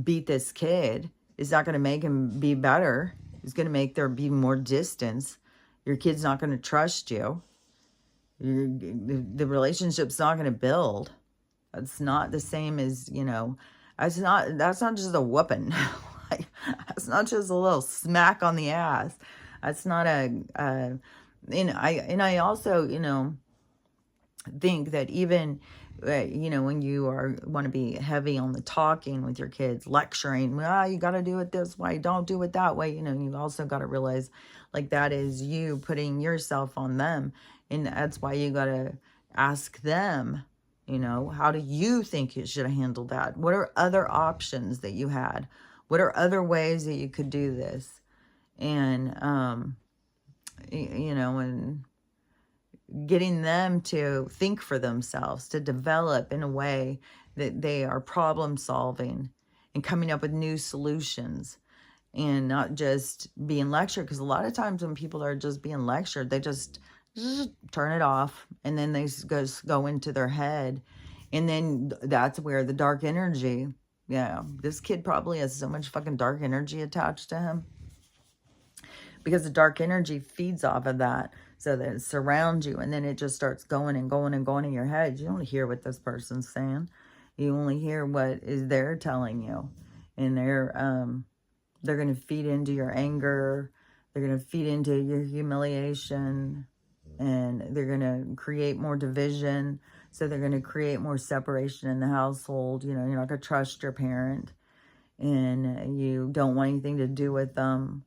beat this kid, it's not going to make him be better. It's going to make there be more distance. Your kid's not going to trust you. The relationship's not going to build. It's not the same as, that's not just a whooping. Like, that's not just a little smack on the ass. That's not and I also, think that even, when you want to be heavy on the talking with your kids, lecturing, well, you got to do it this way, don't do it that way. You also got to realize, like, that is you putting yourself on them. And that's why you got to ask them, how do you think you should have handled that? What are other options that you had? What are other ways that you could do this? And, and getting them to think for themselves, to develop in a way that they are problem solving and coming up with new solutions, and not just being lectured. Because a lot of times when people are just being lectured, they just turn it off, and then they go into their head. And then that's where the dark energy, this kid probably has so much fucking dark energy attached to him, because the dark energy feeds off of that, so that it surrounds you, and then it just starts going and going and going in your head. You don't hear what this person's saying. You only hear what is they're telling you. And they're going to feed into your anger. They're going to feed into your humiliation, and they're going to create more division. So they're going to create more separation in the household. You're not going to trust your parent, and you don't want anything to do with them.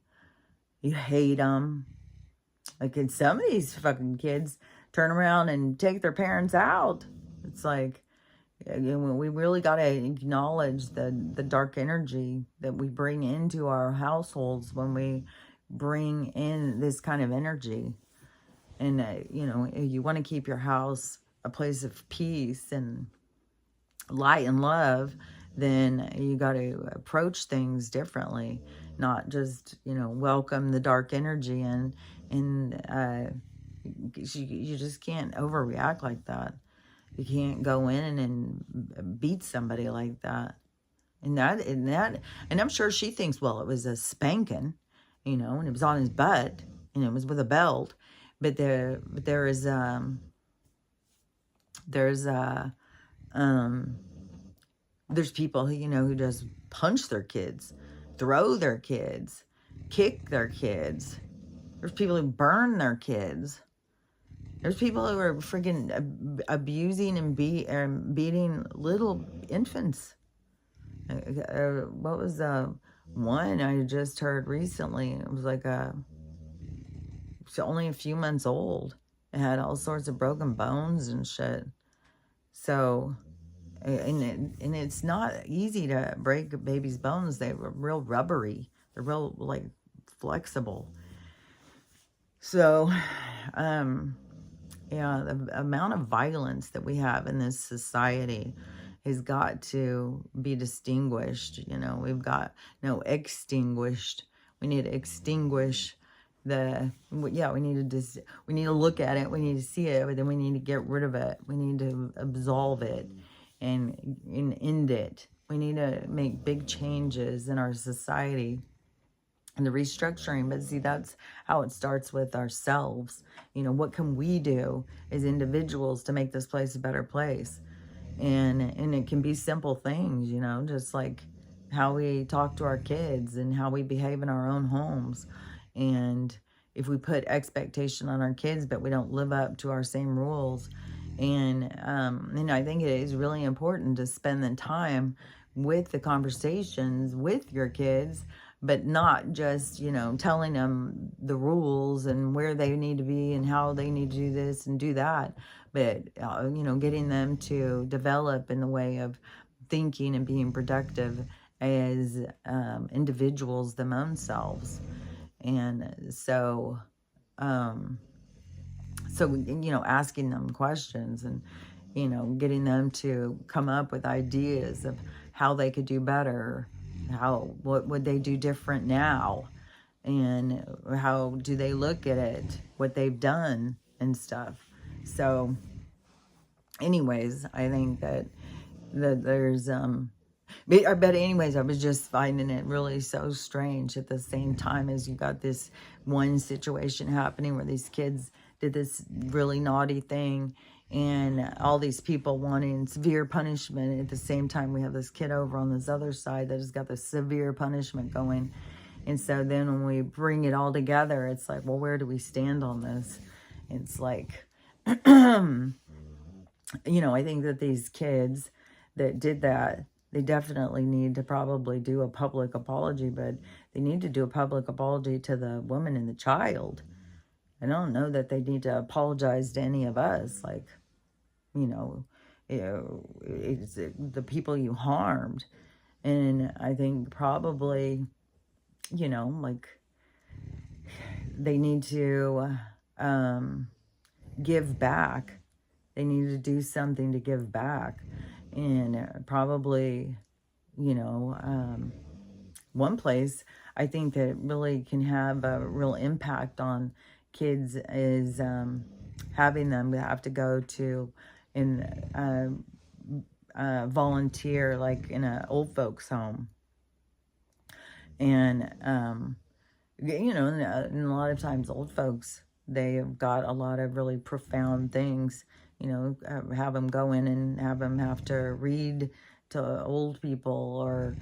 You hate them. Like, some of these fucking kids turn around and take their parents out. It's like, we really got to acknowledge the dark energy that we bring into our households when we bring in this kind of energy. And, you want to keep your house a place of peace and light and love, then you got to approach things differently, not just, welcome the dark energy in. And you just can't overreact like that. You can't go in and beat somebody like that. And I'm sure she thinks, well, it was a spanking, and it was on his butt, and it was with a belt. But there's people who, who just punch their kids, throw their kids, kick their kids. There's people who burn their kids. There's people who are freaking abusing and beating little infants. What was the one I just heard recently? It was like it's only a few months old. It had all sorts of broken bones and shit. So, and it's not easy to break a baby's bones. They're real rubbery. They're real, like, flexible. So, the amount of violence that we have in this society has got to be distinguished. We've got extinguished. We need to extinguish we need to look at it. We need to see it, but then we need to get rid of it. We need to absolve it and end it. We need to make big changes in our society and the restructuring. But see, that's how it starts with ourselves. What can we do as individuals to make this place a better place? And it can be simple things, just like how we talk to our kids and how we behave in our own homes. And if we put expectation on our kids, but we don't live up to our same rules. And, I think it is really important to spend the time with the conversations with your kids, but not just, telling them the rules and where they need to be and how they need to do this and do that. But, getting them to develop in the way of thinking and being productive as individuals themselves. And so, asking them questions and, getting them to come up with ideas of how they could do better, what would they do different now, and how do they look at it, what they've done and stuff. So anyways, I think that there's, but anyways, I was just finding it really so strange at the same time as you got this one situation happening where these kids did this really naughty thing and all these people wanting severe punishment. At the same time, we have this kid over on this other side that has got the severe punishment going. And so then when we bring it all together, it's like, well, where do we stand on this? It's like, I think that these kids that did that, they definitely need to probably do a public apology, but they need to do a public apology to the woman and the child. I don't know that they need to apologize to any of us. Like, it's the people you harmed. And I think probably, like, they need to give back. They need to do something to give back. And probably, one place I think that really can have a real impact on kids is having them have to go to and volunteer like in an old folks home. And, and a lot of times old folks, they have got a lot of really profound things, have them go in and have them have to read to old people or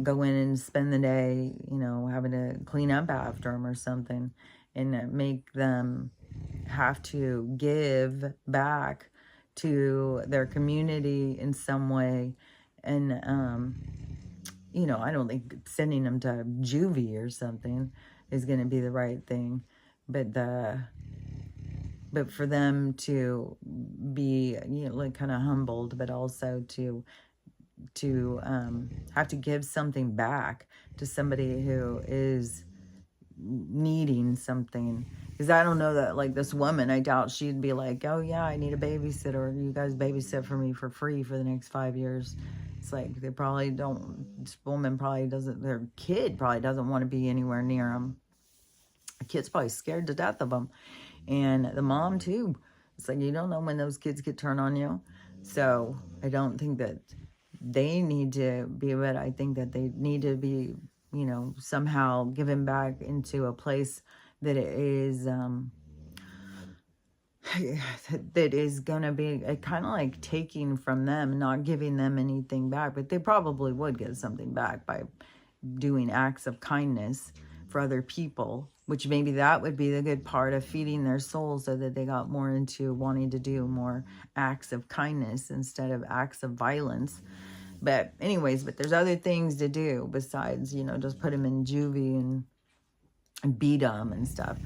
go in and spend the day, having to clean up after them or something, and make them have to give back to their community in some way. And, I don't think sending them to juvie or something is going to be the right thing, but for them to be, like kind of humbled, but also to have to give something back to somebody who is needing something. Because I don't know that, like, this woman, I doubt she'd be like, oh yeah, I need a babysitter, you guys babysit for me for free for the next 5 years. It's like, they probably don't, this woman probably doesn't, their kid probably doesn't want to be anywhere near them. The kid's probably scared to death of them. And the mom too. It's like, you don't know when those kids could turn on you. So I don't think that they need to be, but I think that they need to be, somehow given back into a place that is, that is going to be kind of like taking from them, not giving them anything back, but they probably would get something back by doing acts of kindness for other people, which maybe that would be the good part of feeding their souls, so that they got more into wanting to do more acts of kindness instead of acts of violence. But anyways, but there's other things to do besides, just put them in juvie and beat them and stuff.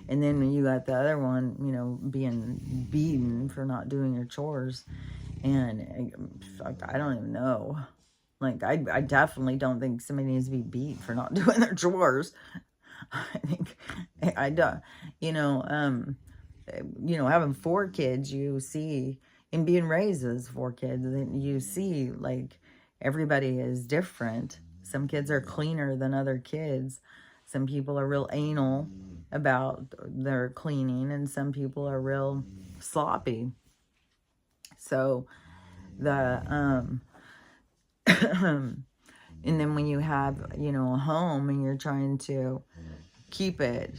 And then when you got the other one, being beaten for not doing your chores. And I don't even know. Like, I definitely don't think somebody needs to be beat for not doing their chores. I think, I don't, having 4 kids, you see, and being raised as 4 kids, then you see, like, everybody is different. Some kids are cleaner than other kids. Some people are real anal about their cleaning, and some people are real sloppy. So and then when you have, a home and you're trying to keep it,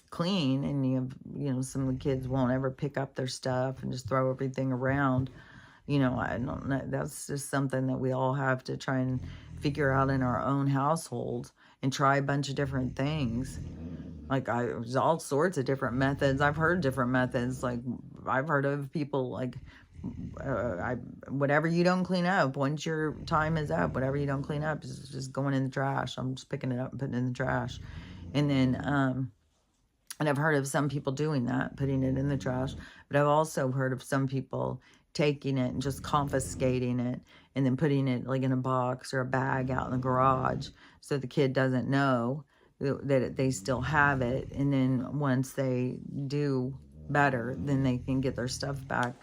clean, and you have, some of the kids won't ever pick up their stuff and just throw everything around. I don't know. That's just something that we all have to try and figure out in our own household and try a bunch of different things. Like, there's all sorts of different methods. I've heard different methods. Like, I've heard of people like, whatever you don't clean up, once your time is up, whatever you don't clean up is just going in the trash. I'm just picking it up and putting it in the trash. And then, and I've heard of some people doing that, putting it in the trash. But I've also heard of some people taking it and just confiscating it and then putting it like in a box or a bag out in the garage so the kid doesn't know that they still have it. And then once they do better, then they can get their stuff back.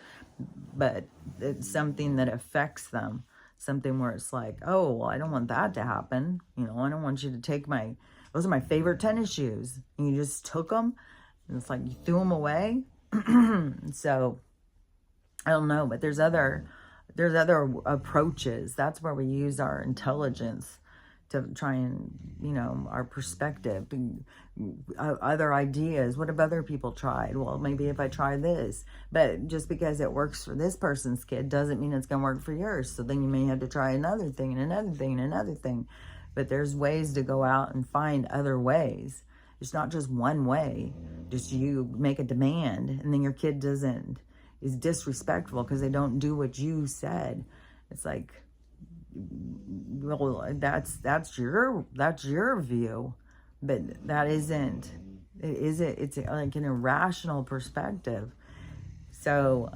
But it's something that affects them. Something where it's like, oh, well, I don't want that to happen. You know, I don't want you to take those are my favorite tennis shoes. And you just took them. And it's like you threw them away. So, I don't know. But there's other approaches. That's where we use our intelligence to try and, you know, our perspective, other ideas. What have other people tried? Well, maybe if I try this, but just because it works for this person's kid doesn't mean it's going to work for yours. So then you may have to try another thing and another thing and another thing. But there's ways to go out and find other ways. It's not just one way. Just you make a demand and then your kid is disrespectful because they don't do what you said. It's like, well, that's your view, but that isn't. It's like an irrational perspective. So,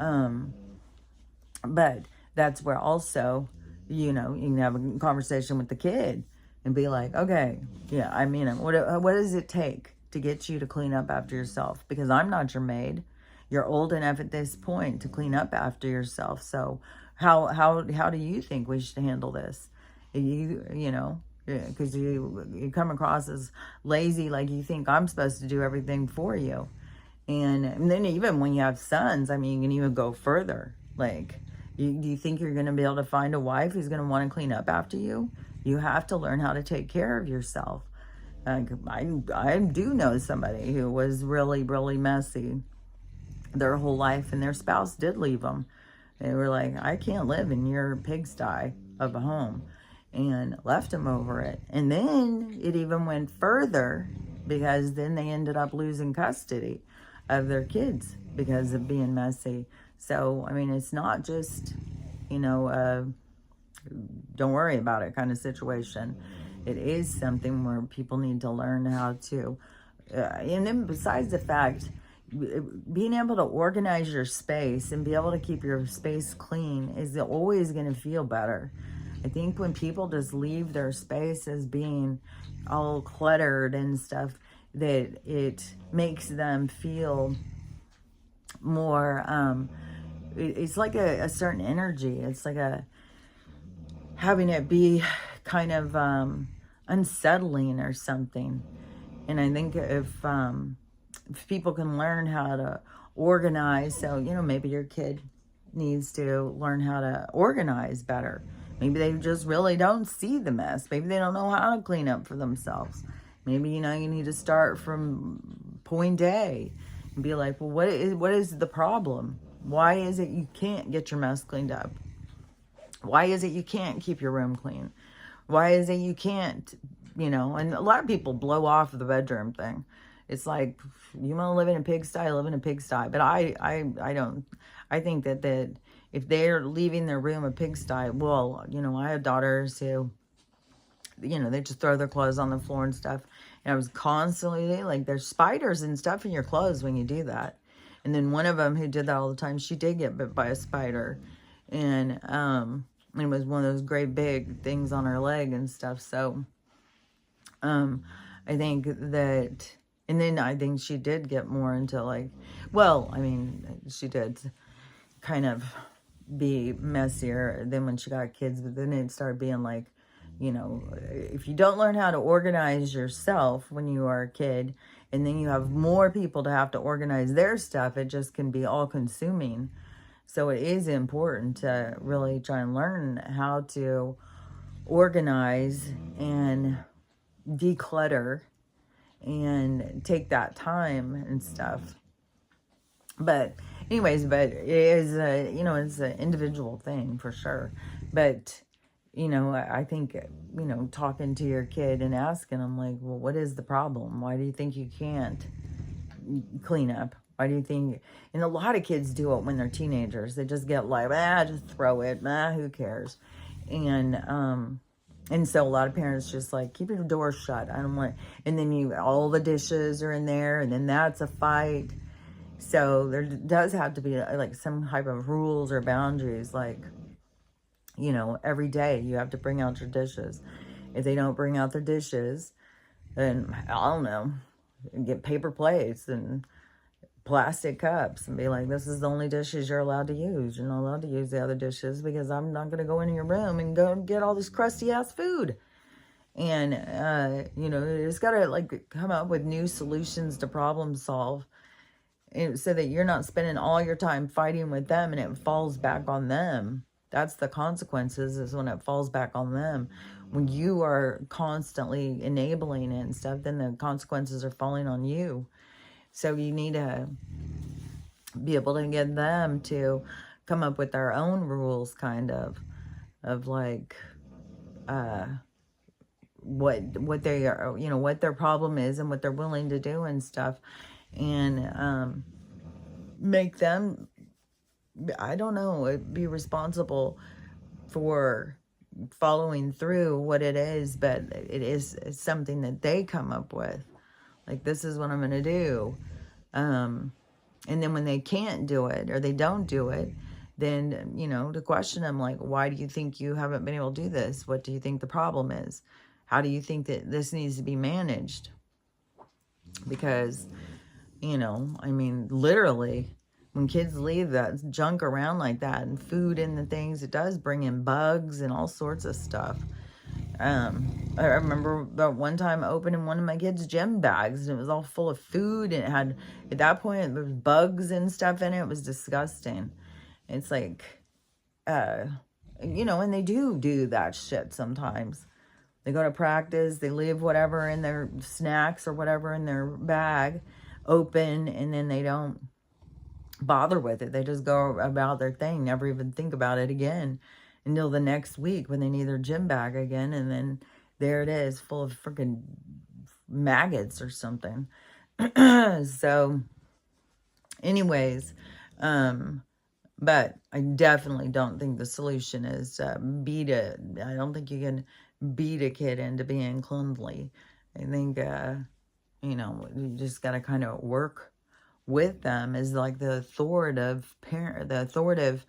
but that's where also, you know, you can have a conversation with the kid and be like, okay, yeah, I mean, what does it take to get you to clean up after yourself? Because I'm not your maid. You're old enough at this point to clean up after yourself. So how do you think we should handle this? You know, because you come across as lazy, like you think I'm supposed to do everything for you. And then even when you have sons, I mean, you can even go further. Like, do you think you're going to be able to find a wife who's going to want to clean up after you? You have to learn how to take care of yourself. I do know somebody who was really, really messy their whole life, and their spouse did leave them. They were like, I can't live in your pigsty of a home, and left them over it. And then it even went further, because then they ended up losing custody of their kids because of being messy. So, I mean, it's not just, you know, don't worry about it kind of situation. It is something where people need to learn how to, and then besides the fact, being able to organize your space and be able to keep your space clean is always going to feel better. I think when people just leave their space as being all cluttered and stuff, that it makes them feel more, it's like a certain energy. It's like having it be kind of unsettling or something. And I think if people can learn how to organize, so, you know, maybe your kid needs to learn how to organize better. Maybe they just really don't see the mess. Maybe they don't know how to clean up for themselves. Maybe, you know, you need to start from point A and be like, well, what is the problem? Why is it you can't get your mess cleaned up? Why is it you can't keep your room clean? Why is it you can't, you know, and a lot of people blow off the bedroom thing. It's like, you want to live in a pigsty, live in a pigsty. But I don't. I think that if they're leaving their room a pigsty, well, you know, I have daughters who, you know, they just throw their clothes on the floor and stuff. And I was constantly, like, there's spiders and stuff in your clothes when you do that. And then one of them who did that all the time, she did get bit by a spider. And it was one of those great big things on her leg and stuff. So I think that, and then I think she did get more into, like, well, I mean, she did kind of be messier than when she got kids, but then it started being like, you know, if you don't learn how to organize yourself when you are a kid, and then you have more people to have to organize their stuff, it just can be all consuming. So it is important to really try and learn how to organize and declutter and take that time and stuff. But anyways, but it is, you know, it's an individual thing for sure. But you know, I think, you know, talking to your kid and asking them, like, well, what is the problem? Why do you think you can't clean up? Why do you think? And a lot of kids do it when they're teenagers. They just get like, just throw it. Who cares? And so a lot of parents just like, keep your door shut. I don't want, and then all the dishes are in there, and then that's a fight. So there does have to be like some type of rules or boundaries, like, you know, every day you have to bring out your dishes. If they don't bring out their dishes, then I don't know, get paper plates and plastic cups and be like, this is the only dishes you're allowed to use. You're not allowed to use the other dishes because I'm not going to go into your room and go get all this crusty ass food. And, you know, you just got to like come up with new solutions to problem solve, and so that you're not spending all your time fighting with them and it falls back on them. That's the consequences, is when it falls back on them. When you are constantly enabling it and stuff, then the consequences are falling on you. So you need to be able to get them to come up with their own rules, kind of like what they are, you know, what their problem is and what they're willing to do and stuff, and make them, I don't know, be responsible for following through what it is, but it's something that they come up with. Like, this is what I'm going to do. And then when they can't do it or they don't do it, then, you know, to question them, like, why do you think you haven't been able to do this? What do you think the problem is? How do you think that this needs to be managed? Because, you know, I mean, literally, when kids leave that junk around like that and food in the things, it does bring in bugs and all sorts of stuff. I remember that one time opening one of my kids' gym bags, and it was all full of food, and it had, at that point, there was bugs and stuff in it. It was disgusting. It's like, you know, and they do that shit sometimes. They go to practice, they leave whatever in their snacks or whatever in their bag open, and then they don't bother with it. They just go about their thing, never even think about it again until the next week when they need their gym bag again, and then there it is, full of freaking maggots or something. So anyways, but I definitely don't think the solution is I don't think you can beat a kid into being cleanly. I think, you know, you just got to kind of work with them as like the authoritative parent, the authoritative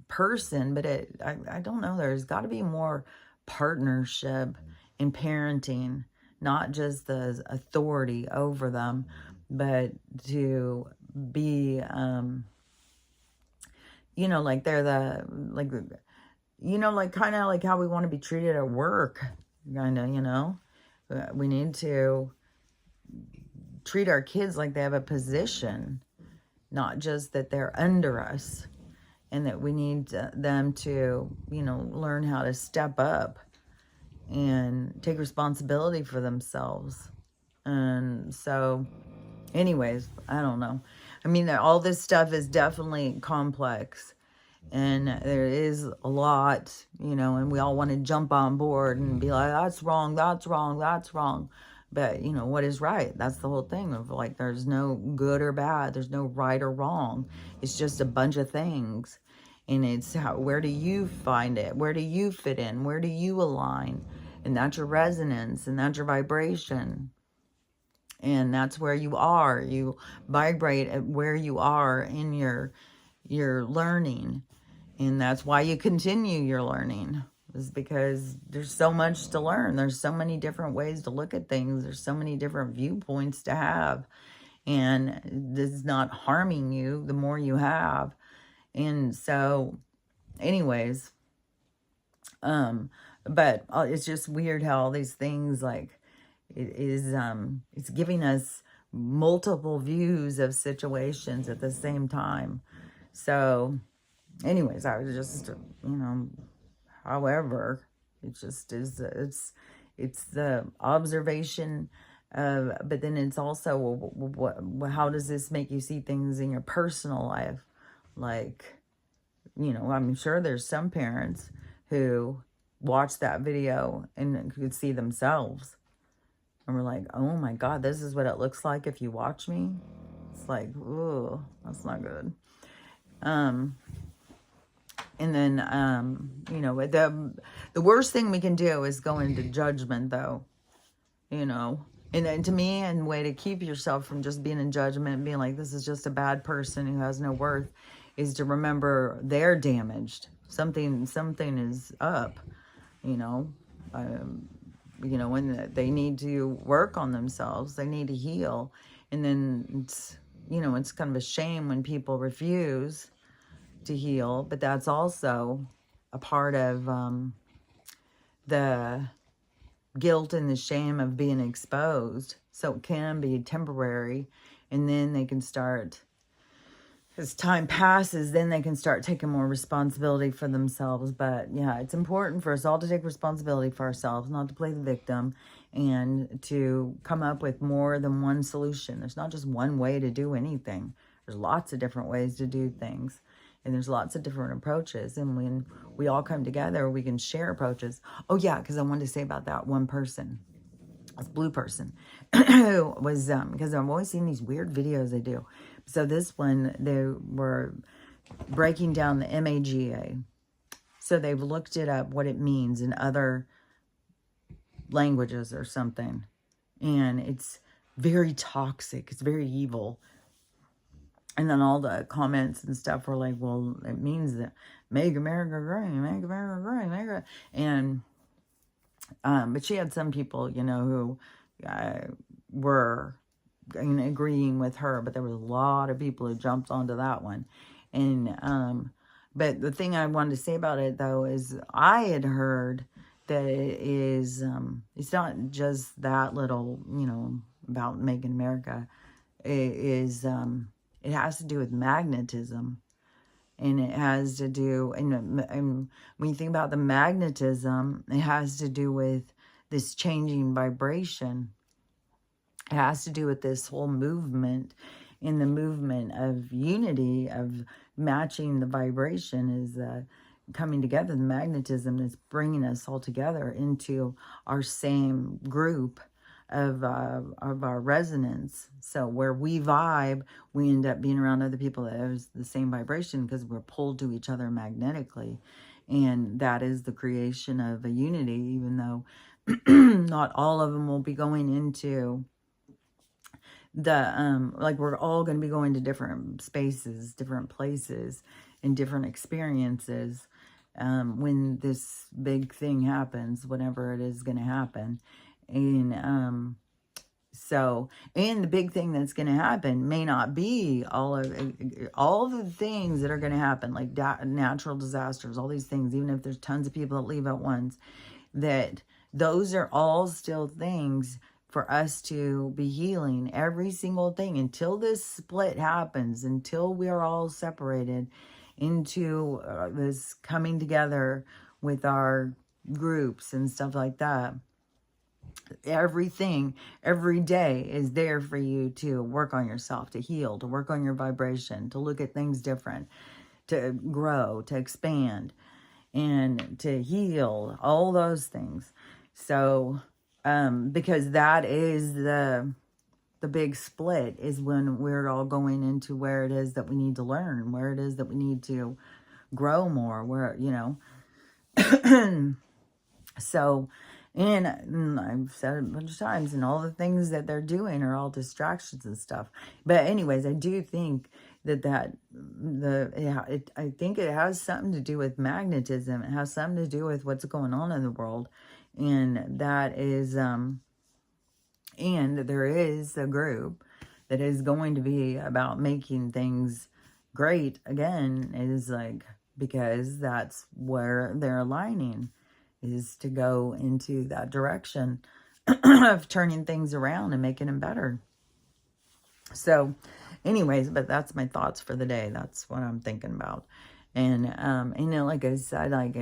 person. But I don't know, there's got to be more partnership in parenting, not just the authority over them, but to be, you know, like they're the, like, you know, like kind of like how we want to be treated at work, kind of, you know, we need to treat our kids like they have a position, not just that they're under us, and that we need them to, you know, learn how to step up and take responsibility for themselves. And so anyways, I don't know. I mean, all this stuff is definitely complex, and there is a lot, you know, and we all want to jump on board and be like, that's wrong, that's wrong, that's wrong. But, you know, what is right? That's the whole thing of, like, there's no good or bad. There's no right or wrong. It's just a bunch of things. And it's where do you find it? Where do you fit in? Where do you align? And that's your resonance, and that's your vibration. And that's where you are. You vibrate at where you are in your learning. And that's why you continue your learning, is because there's so much to learn. There's so many different ways to look at things. There's so many different viewpoints to have. And this is not harming you the more you have. And so, anyways, but it's just weird how all these things, like, it's giving us multiple views of situations at the same time. So anyways, I was just, you know, however, it just is, it's the observation of, but then it's also, how does this make you see things in your personal life? Like, you know, I'm sure there's some parents who watch that video and could see themselves. And we're like, oh my God, this is what it looks like if you watch me. It's like, ooh, that's not good. And then, you know, the worst thing we can do is go into judgment, though, you know. And then to me, and way to keep yourself from just being in judgment and being like, this is just a bad person who has no worth, is to remember they're damaged. Something is up, you know. You know, when they need to work on themselves, they need to heal. And then it's, you know, it's kind of a shame when people refuse to heal, but that's also a part of the guilt and the shame of being exposed. So it can be temporary, and then they can start, as time passes, then they can start taking more responsibility for themselves. But yeah, it's important for us all to take responsibility for ourselves, not to play the victim, and to come up with more than one solution. There's not just one way to do anything. There's lots of different ways to do things. And there's lots of different approaches. And when we all come together, we can share approaches. Oh, yeah, because I wanted to say about that one person, this blue person, who was, because I've always seen these weird videos they do. So this one, they were breaking down the MAGA. So they've looked it up, what it means in other languages or something. And it's very toxic. It's very evil. And then all the comments and stuff were like, well, it means that make America great, make America great, make America. And, but she had some people, you know, who were agreeing with her, but there was a lot of people who jumped onto that one. And, but the thing I wanted to say about it, though, is I had heard that it is, it's not just that little, you know, about making America. It is, it has to do with magnetism, and it has to do, and when you think about the magnetism, it has to do with this changing vibration. It has to do with this whole movement, in the movement of unity, of matching the vibration, is coming together. The magnetism that's bringing us all together into our same group of our resonance. So where we vibe, we end up being around other people that have the same vibration, because we're pulled to each other magnetically. And that is the creation of a unity, even though not all of them will be going into the, like, we're all going to be going to different spaces, different places, and different experiences when this big thing happens, whenever it is going to happen. And so, and the big thing that's going to happen may not be all of the things that are going to happen, like natural disasters, all these things, even if there's tons of people that leave at once, that those are all still things for us to be healing. Every single thing, until this split happens, until we are all separated into this coming together with our groups and stuff like that. Everything, every day is there for you to work on yourself, to heal, to work on your vibration, to look at things different, to grow, to expand, and to heal, all those things. So, because that is the big split, is when we're all going into where it is that we need to learn, where it is that we need to grow more, where, you know, so, and I've said it a bunch of times, and all the things that they're doing are all distractions and stuff. But anyways, I do think that I think it has something to do with magnetism. It has something to do with what's going on in the world. And that is, and there is a group that is going to be about making things great again. It is like, because that's where they're aligning, is to go into that direction of turning things around and making them better. So anyways, but that's my thoughts for the day. That's what I'm thinking about. And, you know, like I said, like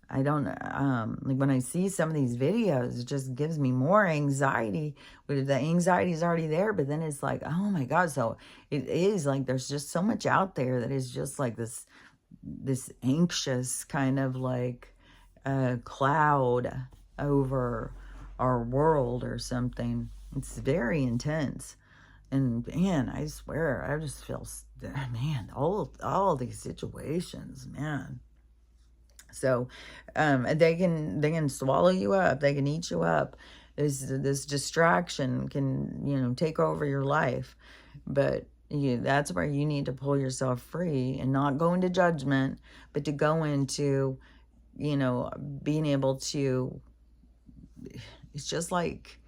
I don't, like when I see some of these videos, it just gives me more anxiety. The anxiety is already there, but then it's like, oh my God. So it is like, there's just so much out there that is just like this anxious kind of like, a cloud over our world or something. It's very intense. And man, I swear, I just feel, man, all these situations, man. So, they can swallow you up. They can eat you up. This distraction can, take over your life. But that's where you need to pull yourself free and not go into judgment, but to go into, being able to, it's just like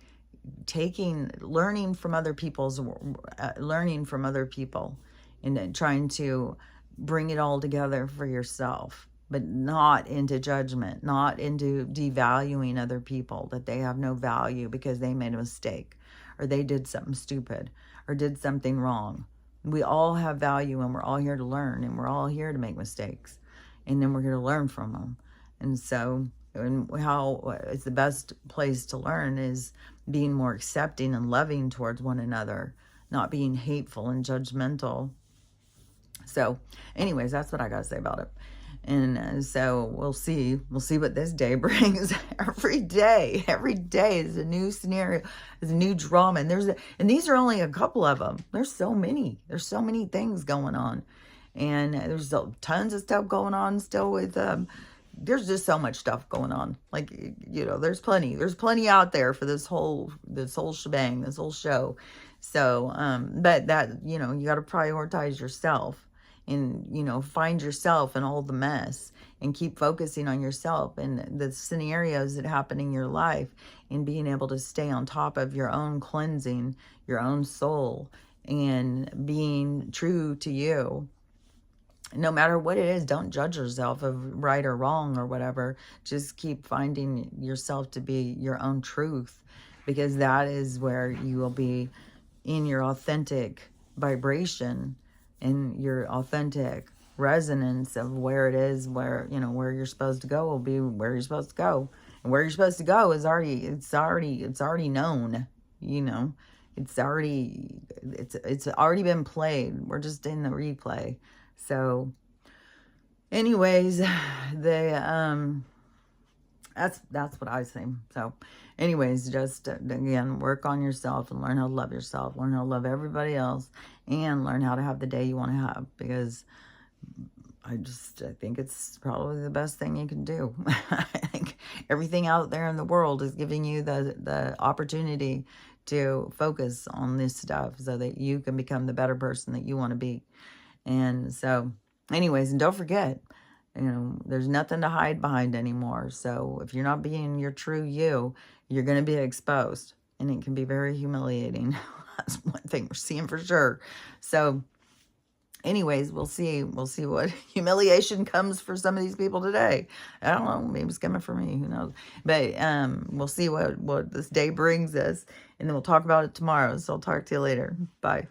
learning from other people, and then trying to bring it all together for yourself, but not into judgment, not into devaluing other people, that they have no value because they made a mistake or they did something stupid or did something wrong. We all have value, and we're all here to learn, and we're all here to make mistakes, and then we're here to learn from them. And so, and how it's the best place to learn is being more accepting and loving towards one another, not being hateful and judgmental. So anyways, that's what I got to say about it. And so we'll see what this day brings. Every day is a new scenario, is a new drama. And these are only a couple of them. There's so many things going on. And there's tons of stuff going on still with, there's just so much stuff going on. Like, there's plenty out there for this whole shebang, this whole show. So, but that, you got to prioritize yourself and, find yourself in all the mess and keep focusing on yourself and the scenarios that happen in your life, and being able to stay on top of your own cleansing, your own soul, and being true to you. No matter what it is, don't judge yourself of right or wrong or whatever. Just keep finding yourself to be your own truth, because that is where you will be in your authentic vibration and your authentic resonance of where it is, where you're supposed to go will be where you're supposed to go. And where you're supposed to go is already known, it's already been played. We're just in the replay. So anyways, that's what I say. So anyways, just again, work on yourself and learn how to love yourself, learn how to love everybody else, and learn how to have the day you want to have, because I think it's probably the best thing you can do. I think everything out there in the world is giving you the opportunity to focus on this stuff so that you can become the better person that you want to be. And so anyways, and don't forget, there's nothing to hide behind anymore. So if you're not being your true you, you're going to be exposed, and it can be very humiliating. That's one thing we're seeing for sure. So anyways, we'll see what humiliation comes for some of these people today. I don't know, maybe it's coming for me, who knows. But we'll see what this day brings us, and then we'll talk about it tomorrow. So I'll talk to you later. Bye.